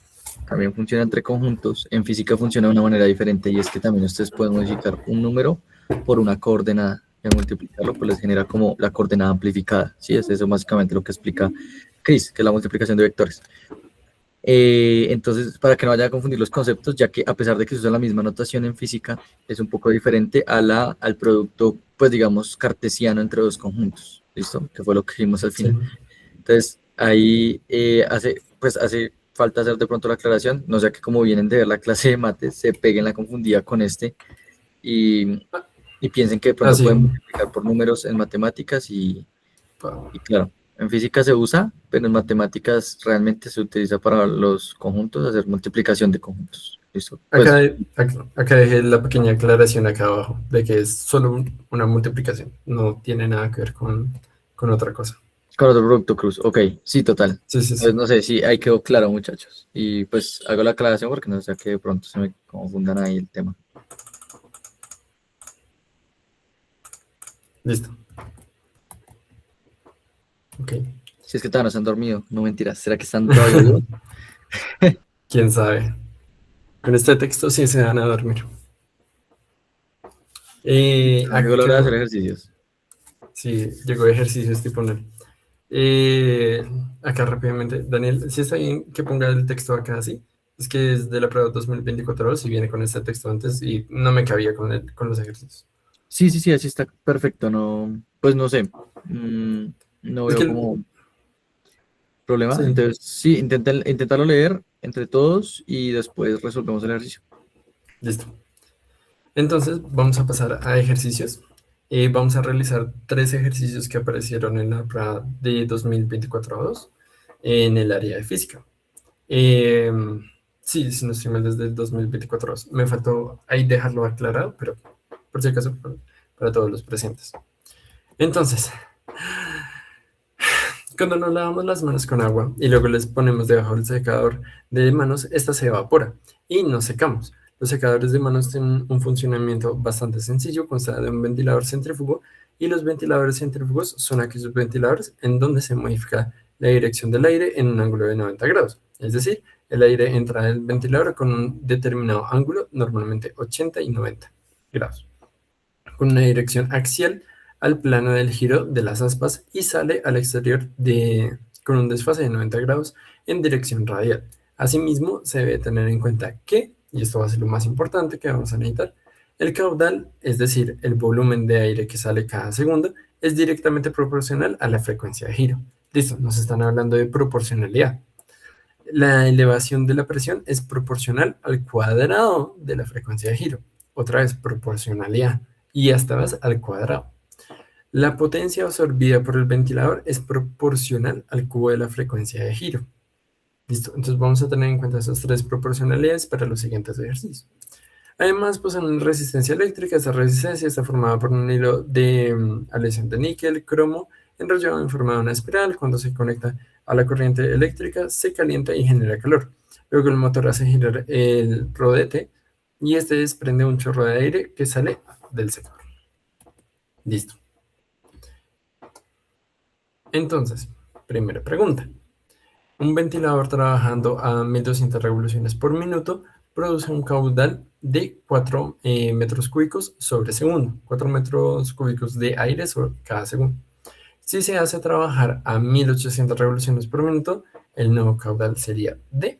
también funciona entre conjuntos, en física funciona de una manera diferente, y es que también ustedes pueden modificar un número por una coordenada, y al multiplicarlo pues les genera como la coordenada amplificada, ¿sí? Es eso básicamente lo que explica Chris, que es la multiplicación de vectores. Entonces, para que no vaya a confundir los conceptos, ya que a pesar de que se usa la misma notación en física, es un poco diferente al producto, pues digamos, cartesiano entre dos conjuntos, ¿listo? Que fue lo que vimos al final. Sí. Entonces, ahí hace falta hacer de pronto la aclaración, no sea que como vienen de ver la clase de mates, se peguen la confundida con y piensen que de pronto pueden multiplicar por números en matemáticas y claro, en física se usa, pero en matemáticas realmente se utiliza para los conjuntos, hacer multiplicación de conjuntos. ¿Listo? Pues, acá dejé la pequeña aclaración acá abajo, de que es solo una multiplicación, no tiene nada que ver con otra cosa. con otro producto cruz, ok, sí, total. Sí. Pues no sé si ahí quedó claro, muchachos. Y pues hago la aclaración porque no sea que de pronto se me confundan ahí el tema. Listo. Ok. Si es que todavía no se han dormido, no mentiras. ¿Será que están todavía vivos? ¿Quién sabe? Con este texto sí se van a dormir. Llegó la hora de hacer ejercicios. Sí, llegó ejercicios tipo NEL. Acá rápidamente, Daniel, si está bien que ponga el texto acá así. Es que es de la prueba 2024 y viene con este texto antes y no me cabía con los ejercicios. Sí, así está perfecto. No, pues no sé. No Es veo que como. ¿Problema? Sí, Entonces, sí, intentarlo leer entre todos y después resolvemos el ejercicio. listo. Entonces, vamos a pasar a ejercicios. Vamos a realizar 3 ejercicios que aparecieron en la prueba de 2024-2 en el área de física. Eh, sí, si no estoy mal, desde el 2024-2. Me faltó ahí dejarlo aclarado, pero por si acaso, para todos los presentes. Entonces, cuando nos lavamos las manos con agua y luego les ponemos debajo del secador de manos, esta se evapora y nos secamos. Los secadores de manos tienen un funcionamiento bastante sencillo, consta de un ventilador centrífugo y los ventiladores centrífugos son aquellos ventiladores en donde se modifica la dirección del aire en un ángulo de 90 grados. Es decir, el aire entra del ventilador con un determinado ángulo, normalmente 80 y 90 grados, con una dirección axial al plano del giro de las aspas y sale al exterior con un desfase de 90 grados en dirección radial. Asimismo, se debe tener en cuenta que, y esto va a ser lo más importante que vamos a necesitar, el caudal, es decir, el volumen de aire que sale cada segundo, es directamente proporcional a la frecuencia de giro. Listo, nos están hablando de proporcionalidad. La elevación de la presión es proporcional al cuadrado de la frecuencia de giro. Otra vez, proporcionalidad. Y esta vez al cuadrado. La potencia absorbida por el ventilador es proporcional al cubo de la frecuencia de giro. Listo, entonces vamos a tener en cuenta esas 3 proporcionalidades para los siguientes ejercicios. Además, pues en resistencia eléctrica, esta resistencia está formada por un hilo de aleación de níquel, cromo, enrollado en forma de una espiral. Cuando se conecta a la corriente eléctrica, se calienta y genera calor. Luego el motor hace girar el rodete y este desprende un chorro de aire que sale del sector. Listo. Entonces, primera pregunta. Un ventilador trabajando a 1200 revoluciones por minuto produce un caudal de 4 metros cúbicos sobre segundo, 4 metros cúbicos de aire sobre cada segundo. Si se hace trabajar a 1800 revoluciones por minuto, el nuevo caudal sería de...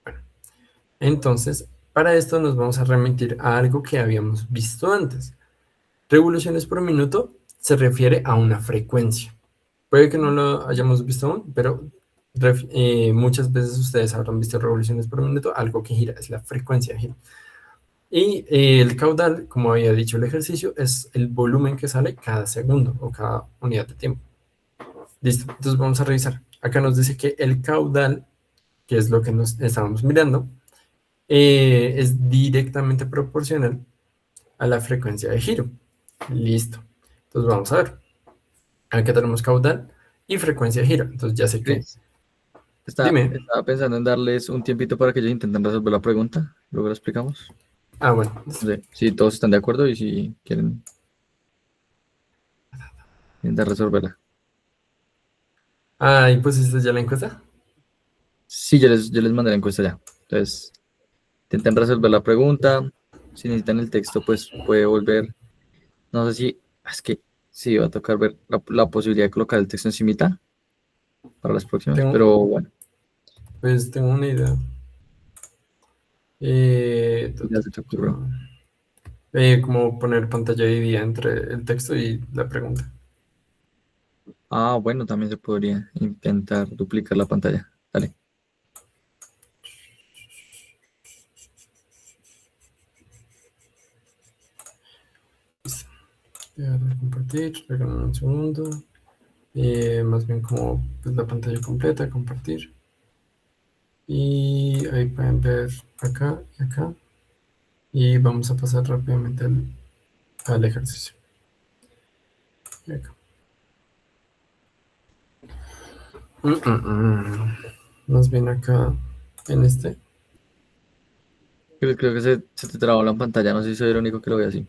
Bueno, entonces, para esto nos vamos a remitir a algo que habíamos visto antes. Revoluciones por minuto se refiere a una frecuencia. Puede que no lo hayamos visto aún, pero muchas veces ustedes habrán visto revoluciones por minuto, algo que gira, es la frecuencia de giro. Y el caudal, como había dicho el ejercicio, es el volumen que sale cada segundo o cada unidad de tiempo. Listo, entonces vamos a revisar. Acá nos dice que el caudal, que es lo que nos estábamos mirando, es directamente proporcional a la frecuencia de giro. Listo. Entonces vamos a ver. Acá tenemos caudal y frecuencia de giro. Entonces ya sé que... Chris, Dime. estaba pensando en darles un tiempito para que ellos intenten resolver la pregunta. Luego lo explicamos. Ah, bueno. No sé si todos están de acuerdo y si quieren intentar resolverla. Ah, y pusiste ya la encuesta. Sí, yo les mandé la encuesta ya. Entonces, intenten resolver la pregunta. Si necesitan el texto, pues puede volver. No sé si, es que sí, va a tocar ver la posibilidad de colocar el texto encimita para las próximas, Tengo, pero bueno, pues tengo una idea. ya se te ocurrió. Como poner pantalla dividida entre el texto y la pregunta. Ah, bueno, también se podría intentar duplicar la pantalla. Dale. Compartir, regálame un segundo. Más bien como pues, la pantalla completa, compartir. Y ahí pueden ver acá y acá. Y vamos a pasar rápidamente al ejercicio. Y acá. Más bien acá en este. Creo que se te trabó la pantalla, no sé si soy el único que lo ve así.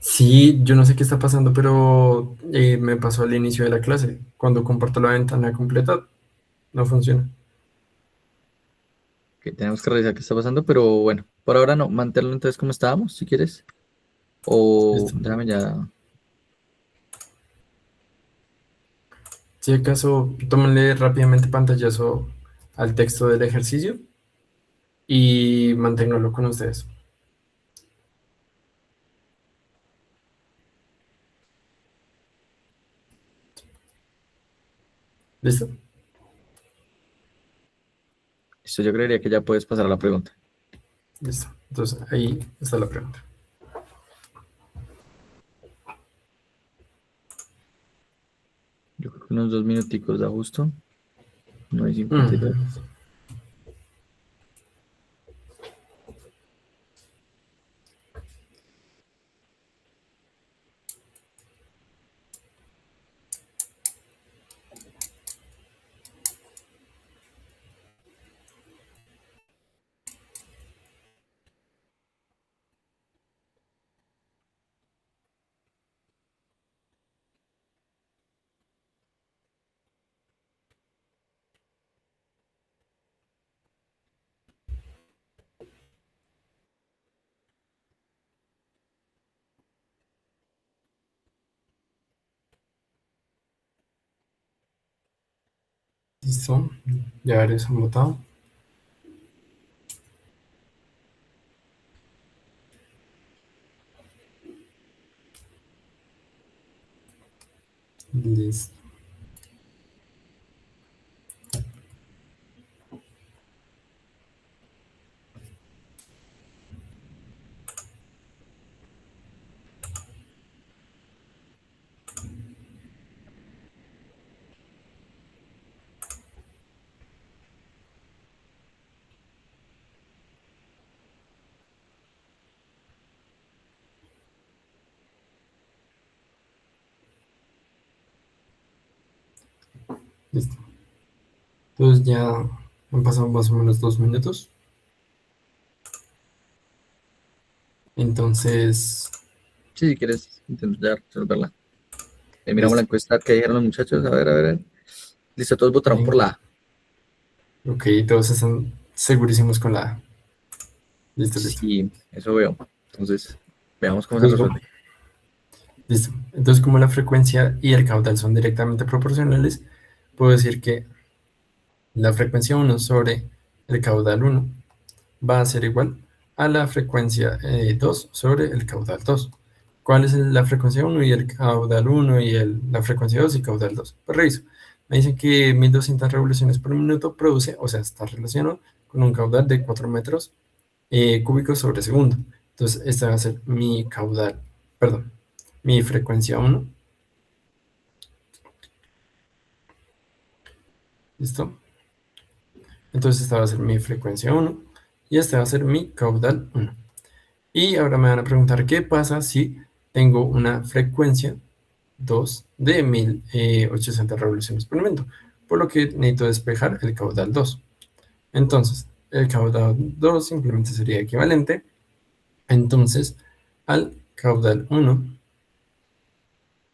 Sí, yo no sé qué está pasando, pero me pasó al inicio de la clase. Cuando comparto la ventana completa, no funciona. Que tenemos que revisar qué está pasando, pero bueno, por ahora no, manténlo entonces como estábamos, si quieres. O Listo. déjame ya. Si acaso, tómenle rápidamente pantallazo al texto del ejercicio y manténganlo con ustedes. ¿Listo? Esto yo creería que ya puedes pasar a la pregunta. Listo. Entonces, ahí está la pregunta. Yo creo que unos 2 minuticos da justo. No hay Ujú. 52. Listo. Ya varios han votado. Listo. Listo. Entonces ya han pasado más o menos 2 minutos. Entonces, Sí, si quieres, intento ya resolverla. Miramos la listo. encuesta que dijeron los muchachos. A ver, a ver. Listo, todos votaron por Bien. la A. Ok, todos están segurísimos con la A. Listo, listo. Sí, eso veo. Entonces, veamos cómo se Luego, resuelve. listo. Entonces, como la frecuencia y el caudal son directamente proporcionales, puedo decir que la frecuencia 1 sobre el caudal 1 va a ser igual a la frecuencia 2 sobre el caudal 2. ¿Cuál es la frecuencia 1 y el caudal 1 y la frecuencia 2 y caudal 2? Pues reviso. Me dicen que 1200 revoluciones por minuto produce, o sea, está relacionado con un caudal de 4 metros cúbicos sobre segundo. Entonces, esta va a ser mi caudal, perdón, mi frecuencia 1. ¿Listo? Entonces, esta va a ser mi frecuencia 1 y esta va a ser mi caudal 1. Y ahora me van a preguntar qué pasa si tengo una frecuencia 2 de 1800 revoluciones por minuto, por lo que necesito despejar el caudal 2. Entonces, el caudal 2 simplemente sería equivalente entonces al caudal 1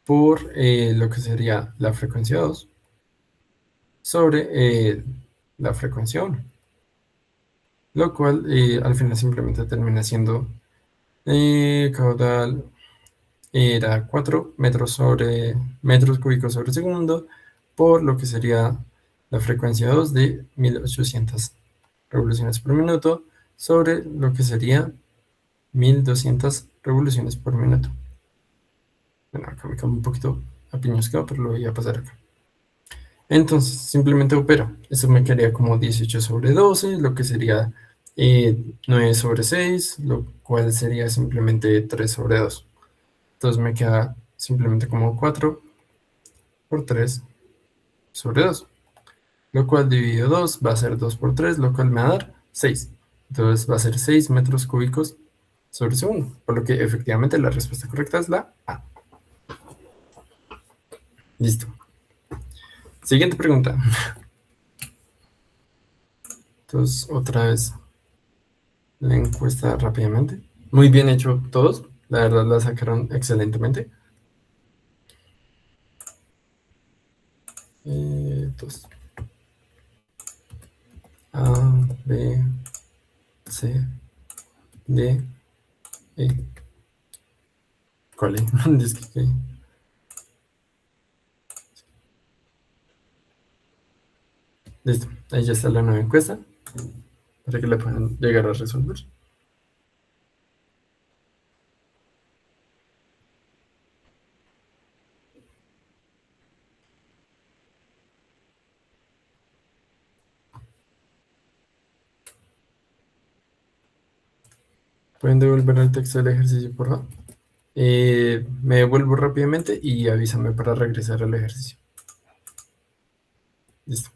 por lo que sería la frecuencia 2 sobre la frecuencia 1, lo cual al final simplemente termina siendo caudal era 4 metros cúbicos sobre segundo, por lo que sería la frecuencia 2 de 1800 revoluciones por minuto sobre lo que sería 1200 revoluciones por minuto. Bueno, acá me cambio un poquito apiñoscado, pero lo voy a pasar acá. Entonces, simplemente opero. Eso me quedaría como 18 sobre 12, lo que sería 9 sobre 6, lo cual sería simplemente 3 sobre 2. Entonces me queda simplemente como 4 por 3 sobre 2, lo cual dividido 2 va a ser 2 por 3, lo cual me va a dar 6. Entonces va a ser 6 metros cúbicos sobre segundo, por lo que efectivamente la respuesta correcta es la A. Listo. Siguiente pregunta. Entonces, otra vez la encuesta rápidamente. Muy bien hecho todos. La verdad la sacaron excelentemente. Entonces, A, B, C, D, E. ¿Cuál es? Dice que- Listo. Ahí ya está la nueva encuesta para que la puedan llegar a resolver. ¿Pueden devolver el texto del ejercicio, por favor? Me devuelvo rápidamente y avísame para regresar al ejercicio. Listo.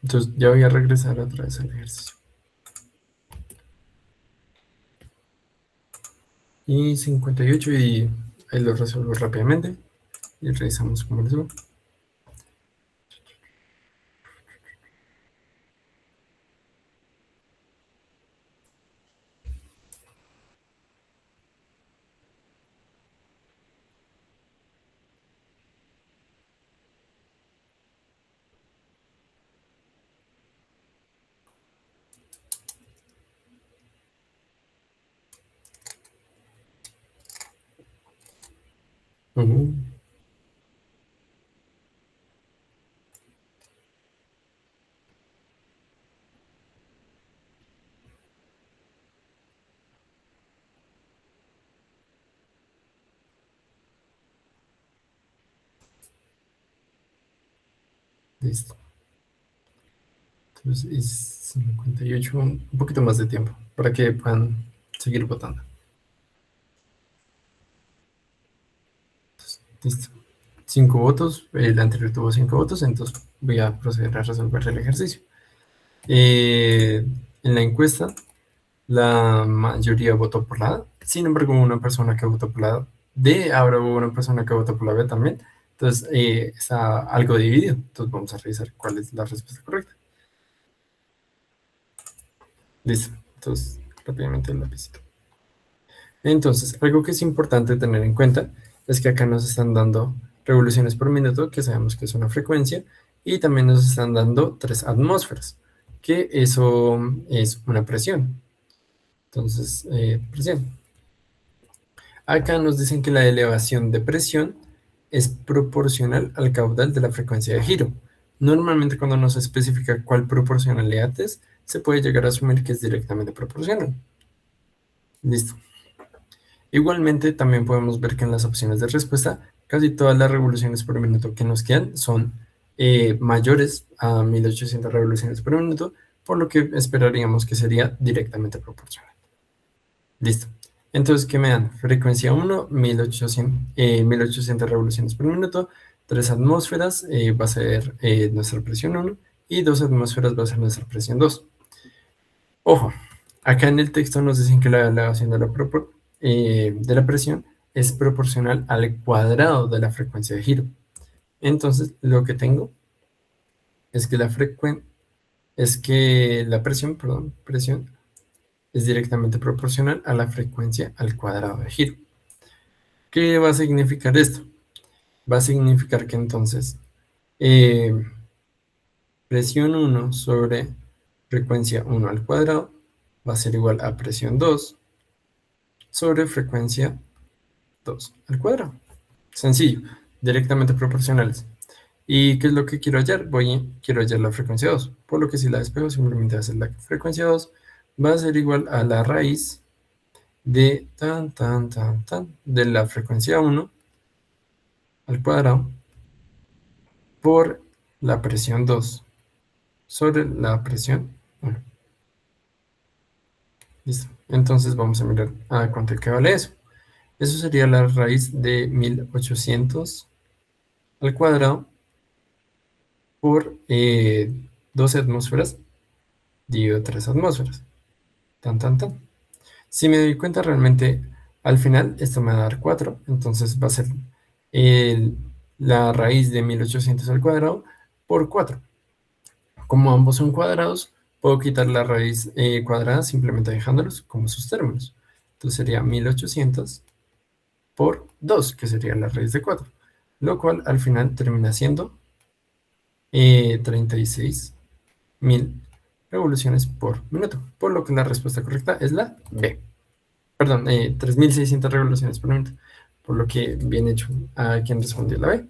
Entonces ya voy a regresar otra vez al ejercicio. Y 58 y ahí lo resuelvo rápidamente. Y revisamos cómo les va. Ujú. Listo. Entonces es 58, un poquito más de tiempo para que puedan seguir votando. Entonces, listo. 5 votos, el anterior tuvo 5 votos, entonces voy a proceder a resolver el ejercicio. En la encuesta, la mayoría votó por la A. Sin embargo, hubo una persona que votó por la D, ahora hubo una persona que votó por la B también. Entonces, está algo dividido. Entonces, vamos a revisar cuál es la respuesta correcta. Listo. Entonces, rápidamente el lapicito. Entonces, algo que es importante tener en cuenta es que acá nos están dando revoluciones por minuto, que sabemos que es una frecuencia, y también nos están dando 3 atmósferas, que eso es una presión. Entonces, presión. Acá nos dicen que la elevación de presión es proporcional al caudal de la frecuencia de giro. Normalmente cuando no se especifica cuál proporcionalidad es, se puede llegar a asumir que es directamente proporcional. Listo. Igualmente, también podemos ver que en las opciones de respuesta, casi todas las revoluciones por minuto que nos quedan son mayores a 1800 revoluciones por minuto, por lo que esperaríamos que sería directamente proporcional. Listo. Entonces, ¿qué me dan? Frecuencia 1, 1800 revoluciones por minuto, 3 atmósferas va a ser nuestra presión 1 y 2 atmósferas va a ser nuestra presión 2. Ojo, acá en el texto nos dicen que la elevación de la presión es proporcional al cuadrado de la frecuencia de giro. Entonces, lo que tengo es que la presión es directamente proporcional a la frecuencia al cuadrado de giro. ¿Qué va a significar esto? Va a significar que entonces presión 1 sobre frecuencia 1 al cuadrado va a ser igual a presión 2 sobre frecuencia 2 al cuadrado. Sencillo, directamente proporcionales. ¿Y qué es lo que quiero hallar? Quiero hallar la frecuencia 2, por lo que si la despejo simplemente va a ser la frecuencia 2 va a ser igual a la raíz de de la frecuencia 1 al cuadrado por la presión 2 sobre la presión 1. Listo. Entonces vamos a mirar a cuánto equivale eso. Eso sería la raíz de 1800 al cuadrado por 12 atmósferas dividido 3 atmósferas. Si me doy cuenta realmente al final esto me va a dar 4, entonces va a ser la raíz de 1800 al cuadrado por 4. Como ambos son cuadrados, puedo quitar la raíz cuadrada simplemente dejándolos como sus términos. Entonces sería 1800 por 2, que sería la raíz de 4, lo cual al final termina siendo 36.000 revoluciones por minuto, por lo que la respuesta correcta es la B. Perdón, 3.600 revoluciones por minuto, por lo que bien hecho a quien respondió la B.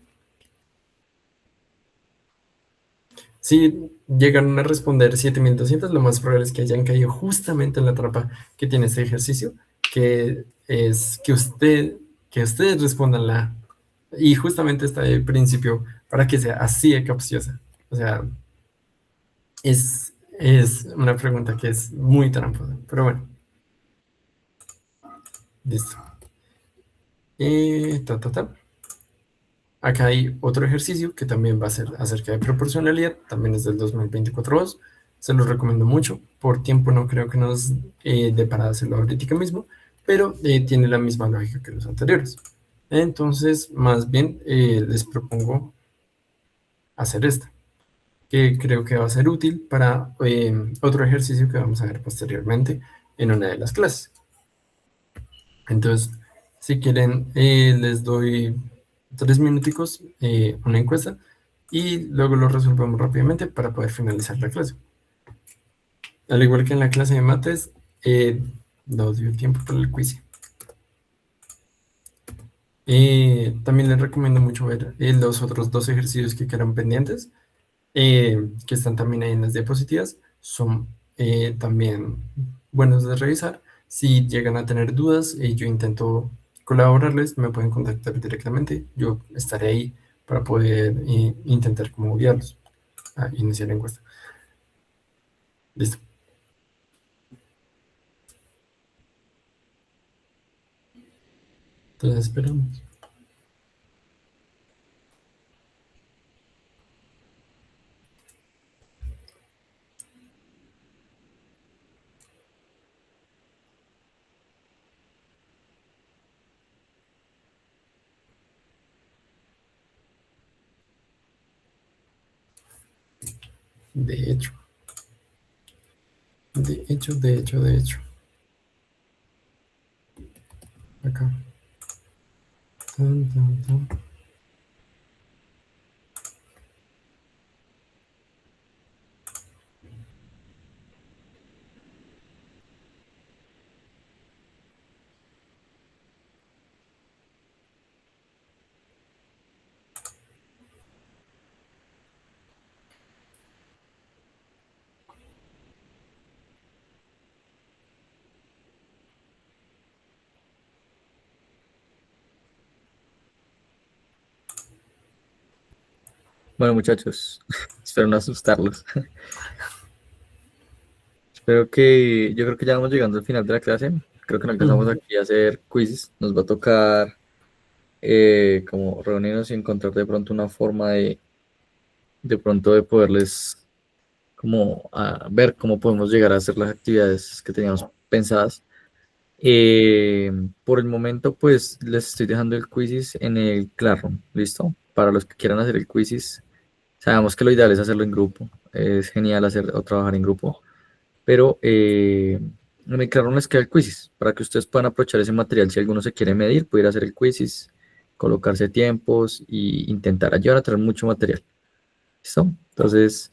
Si llegaron a responder 7.200, lo más probable es que hayan caído justamente en la trampa que tiene este ejercicio, que es que ustedes respondan la y justamente está el principio para que sea así de capciosa. O sea, es una pregunta que es muy tramposa, pero bueno, listo. Acá hay otro ejercicio que también va a ser acerca de proporcionalidad, también es del 2024-2, se los recomiendo mucho, por tiempo no creo que nos dé para hacerlo ahorita mismo, pero tiene la misma lógica que los anteriores. Entonces, más bien les propongo hacer esta, que creo que va a ser útil para otro ejercicio que vamos a ver posteriormente en una de las clases. Entonces, si quieren, les doy 3 minuticos, una encuesta, y luego lo resolvemos rápidamente para poder finalizar la clase. Al igual que en la clase de mates, nos dio tiempo para el quiz. También les recomiendo mucho ver los otros 2 ejercicios que quedan pendientes, que están también ahí en las diapositivas. Son también buenos de revisar. Si llegan a tener dudas, yo intento colaborarles, me pueden contactar directamente. Yo estaré ahí para poder intentar como guiarlos a iniciar la encuesta. Listo. Entonces esperamos. De hecho. Acá. Tan, tan, tan. Bueno, muchachos, espero no asustarlos. Espero que, yo creo que ya vamos llegando al final de la clase. Creo que no alcanzamos aquí a hacer quizzes. Nos va a tocar como reunirnos y encontrar de pronto una forma de pronto de poderles como ver cómo podemos llegar a hacer las actividades que teníamos pensadas. Por el momento, pues les estoy dejando el quizzes en el Classroom, ¿listo? Para los que quieran hacer el quizzes, sabemos que lo ideal es hacerlo en grupo. Es genial hacer o trabajar en grupo, pero en el Classroom les queda el quizzes para que ustedes puedan aprovechar ese material. Si alguno se quiere medir, puede ir a hacer el quizzes, colocarse tiempos y intentar ayudar a traer mucho material. ¿Listo? Entonces,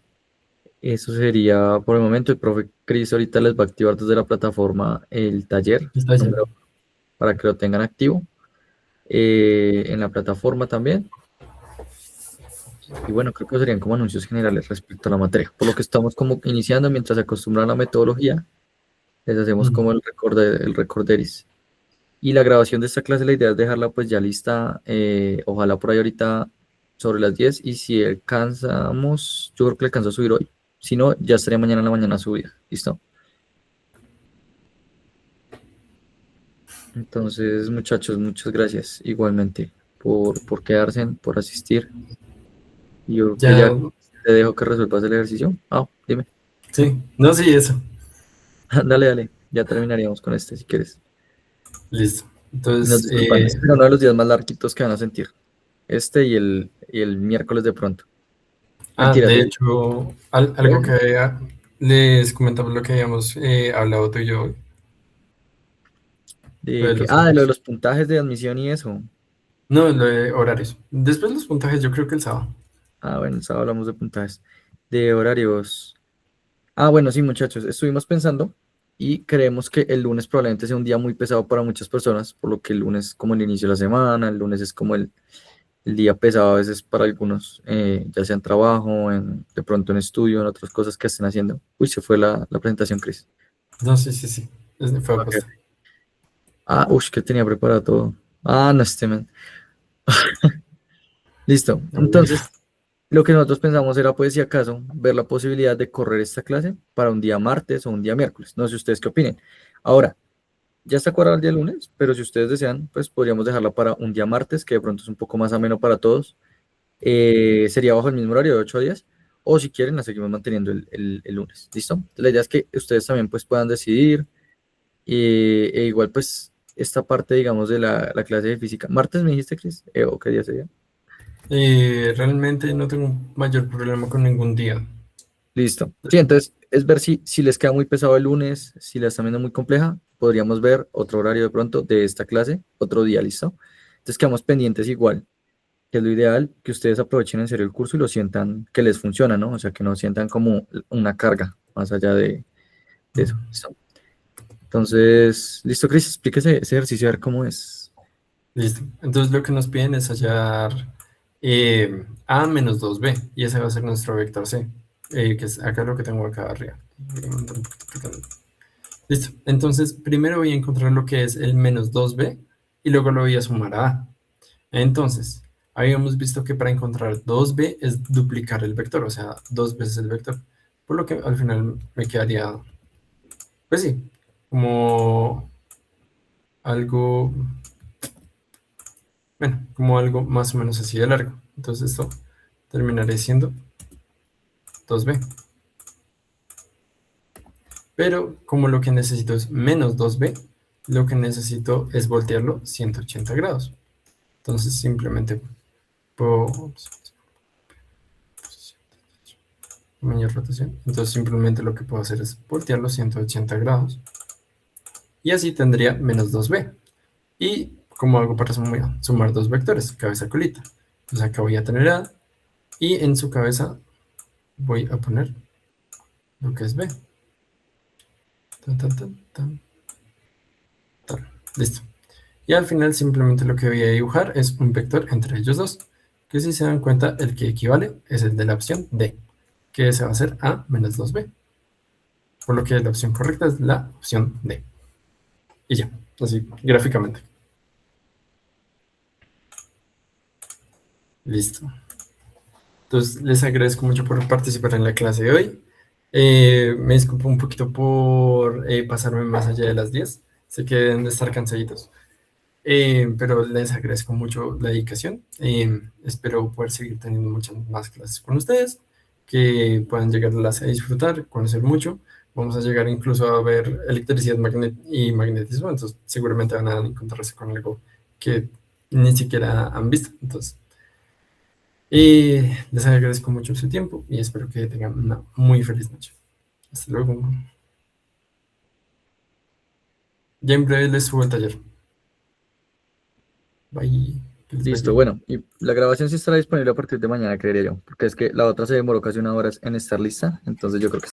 eso sería por el momento. El profe Cris ahorita les va a activar desde la plataforma el taller Está ya. para que lo tengan activo en la plataforma también. Y bueno, creo que serían como anuncios generales respecto a la materia. Por lo que estamos como iniciando, mientras se acostumbran a la metodología, les hacemos como el recorderis. Y la grabación de esta clase, la idea es dejarla pues ya lista, ojalá por ahí ahorita sobre las 10, y si alcanzamos, yo creo que le alcanzo a subir hoy. Si no, ya estaría mañana en la mañana subida. ¿Listo? Entonces, muchachos, muchas gracias igualmente por quedarse, por asistir. Y yo creo que Ya, ya te dejo que resuelvas el ejercicio. Dime. sí, no, sí, eso. Dale, dale. Ya terminaríamos con este si quieres. Listo. Y nos Entonces, disculpan. Este será uno de los días más larguitos que van a sentir. Este y el miércoles de pronto. Mentira, de sí. hecho, algo que les comentaba lo que habíamos hablado tú y yo hoy, lo de los De lo de horarios. los puntajes de admisión y eso. No, lo de horarios. Después los puntajes, yo creo que el sábado. Bueno, el sábado hablamos de puntajes. De horarios. Bueno, sí, muchachos, estuvimos pensando y creemos que el lunes probablemente sea un día muy pesado para muchas personas, por lo que el lunes es como el inicio de la semana, el lunes es como el día pesado a veces para algunos, ya sea en trabajo, de pronto en estudio, en otras cosas que estén haciendo. Uy, se fue la presentación, Chris. No, sí, sí, sí. Fue Ok. aposta. Ah, uy, que tenía preparado todo. Ah, no, man. Listo. A ver. Entonces, lo que nosotros pensamos era, pues, si acaso, ver la posibilidad de correr esta clase para un día martes o un día miércoles. No sé ustedes qué opinen. Ahora, ya está cuadrado el día lunes, pero si ustedes desean, pues podríamos dejarla para un día martes, que de pronto es un poco más ameno para todos. Sería bajo el mismo horario de 8 días, o si quieren, la seguimos manteniendo el lunes. ¿Listo? Entonces, la idea es que ustedes también pues puedan decidir, e igual pues esta parte, digamos, de la clase de física. ¿Martes me dijiste, Cris? ¿O qué día sería? Realmente no tengo mayor problema con ningún día. Listo. Sí, entonces es ver si les queda muy pesado el lunes, si la están viendo muy compleja, podríamos ver otro horario de pronto de esta clase, otro día, ¿listo? Entonces quedamos pendientes igual, que es lo ideal, que ustedes aprovechen en serio el curso y lo sientan que les funciona, ¿no? O sea, que no sientan como una carga más allá de eso, ¿listo? Entonces, listo, Cris, explíquese ese ejercicio a ver cómo es. Listo. Entonces lo que nos piden es hallar A menos 2B, y ese va a ser nuestro vector C, que es acá lo que tengo acá arriba. Listo. Entonces, primero voy a encontrar lo que es el menos 2B y luego lo voy a sumar a A. Entonces, habíamos visto que para encontrar 2B es duplicar el vector, o sea, 2 veces el vector. Por lo que al final me quedaría, pues sí, como algo, bueno, como algo más o menos así de largo. Entonces esto terminaría siendo 2B. Pero como lo que necesito es menos 2B, lo que necesito es voltearlo 180 grados. Entonces simplemente puedo mayor rotación. Entonces simplemente lo que puedo hacer es voltearlo 180 grados. Y así tendría menos 2B. Y como hago para sumar dos vectores, cabeza colita. Entonces acá voy a tener A y en su cabeza voy a poner lo que es B. Tan, tan, tan, tan, tan. Listo. Y al final simplemente lo que voy a dibujar es un vector entre ellos dos, que si se dan cuenta el que equivale es el de la opción D, que ese va a ser A menos 2B. Por lo que la opción correcta es la opción D. Y ya, así gráficamente. Listo. Entonces les agradezco mucho por participar en la clase de hoy. Me disculpo un poquito por pasarme más allá de las 10. Sé que deben de estar cansaditos. Pero les agradezco mucho la dedicación. Espero poder seguir teniendo muchas más clases con ustedes, que puedan llegarlas a disfrutar, conocer mucho. Vamos a llegar incluso a ver electricidad y magnetismo, entonces seguramente van a encontrarse con algo que ni siquiera han visto. Entonces, les agradezco mucho su tiempo y espero que tengan una muy feliz noche. Hasta luego. Ya en breve les subo el taller. Bye. Que les vaya Listo, bien. bueno, y la grabación sí estará disponible a partir de mañana, creería yo, porque es que la otra se demoró casi 1 hora en estar lista, entonces yo creo que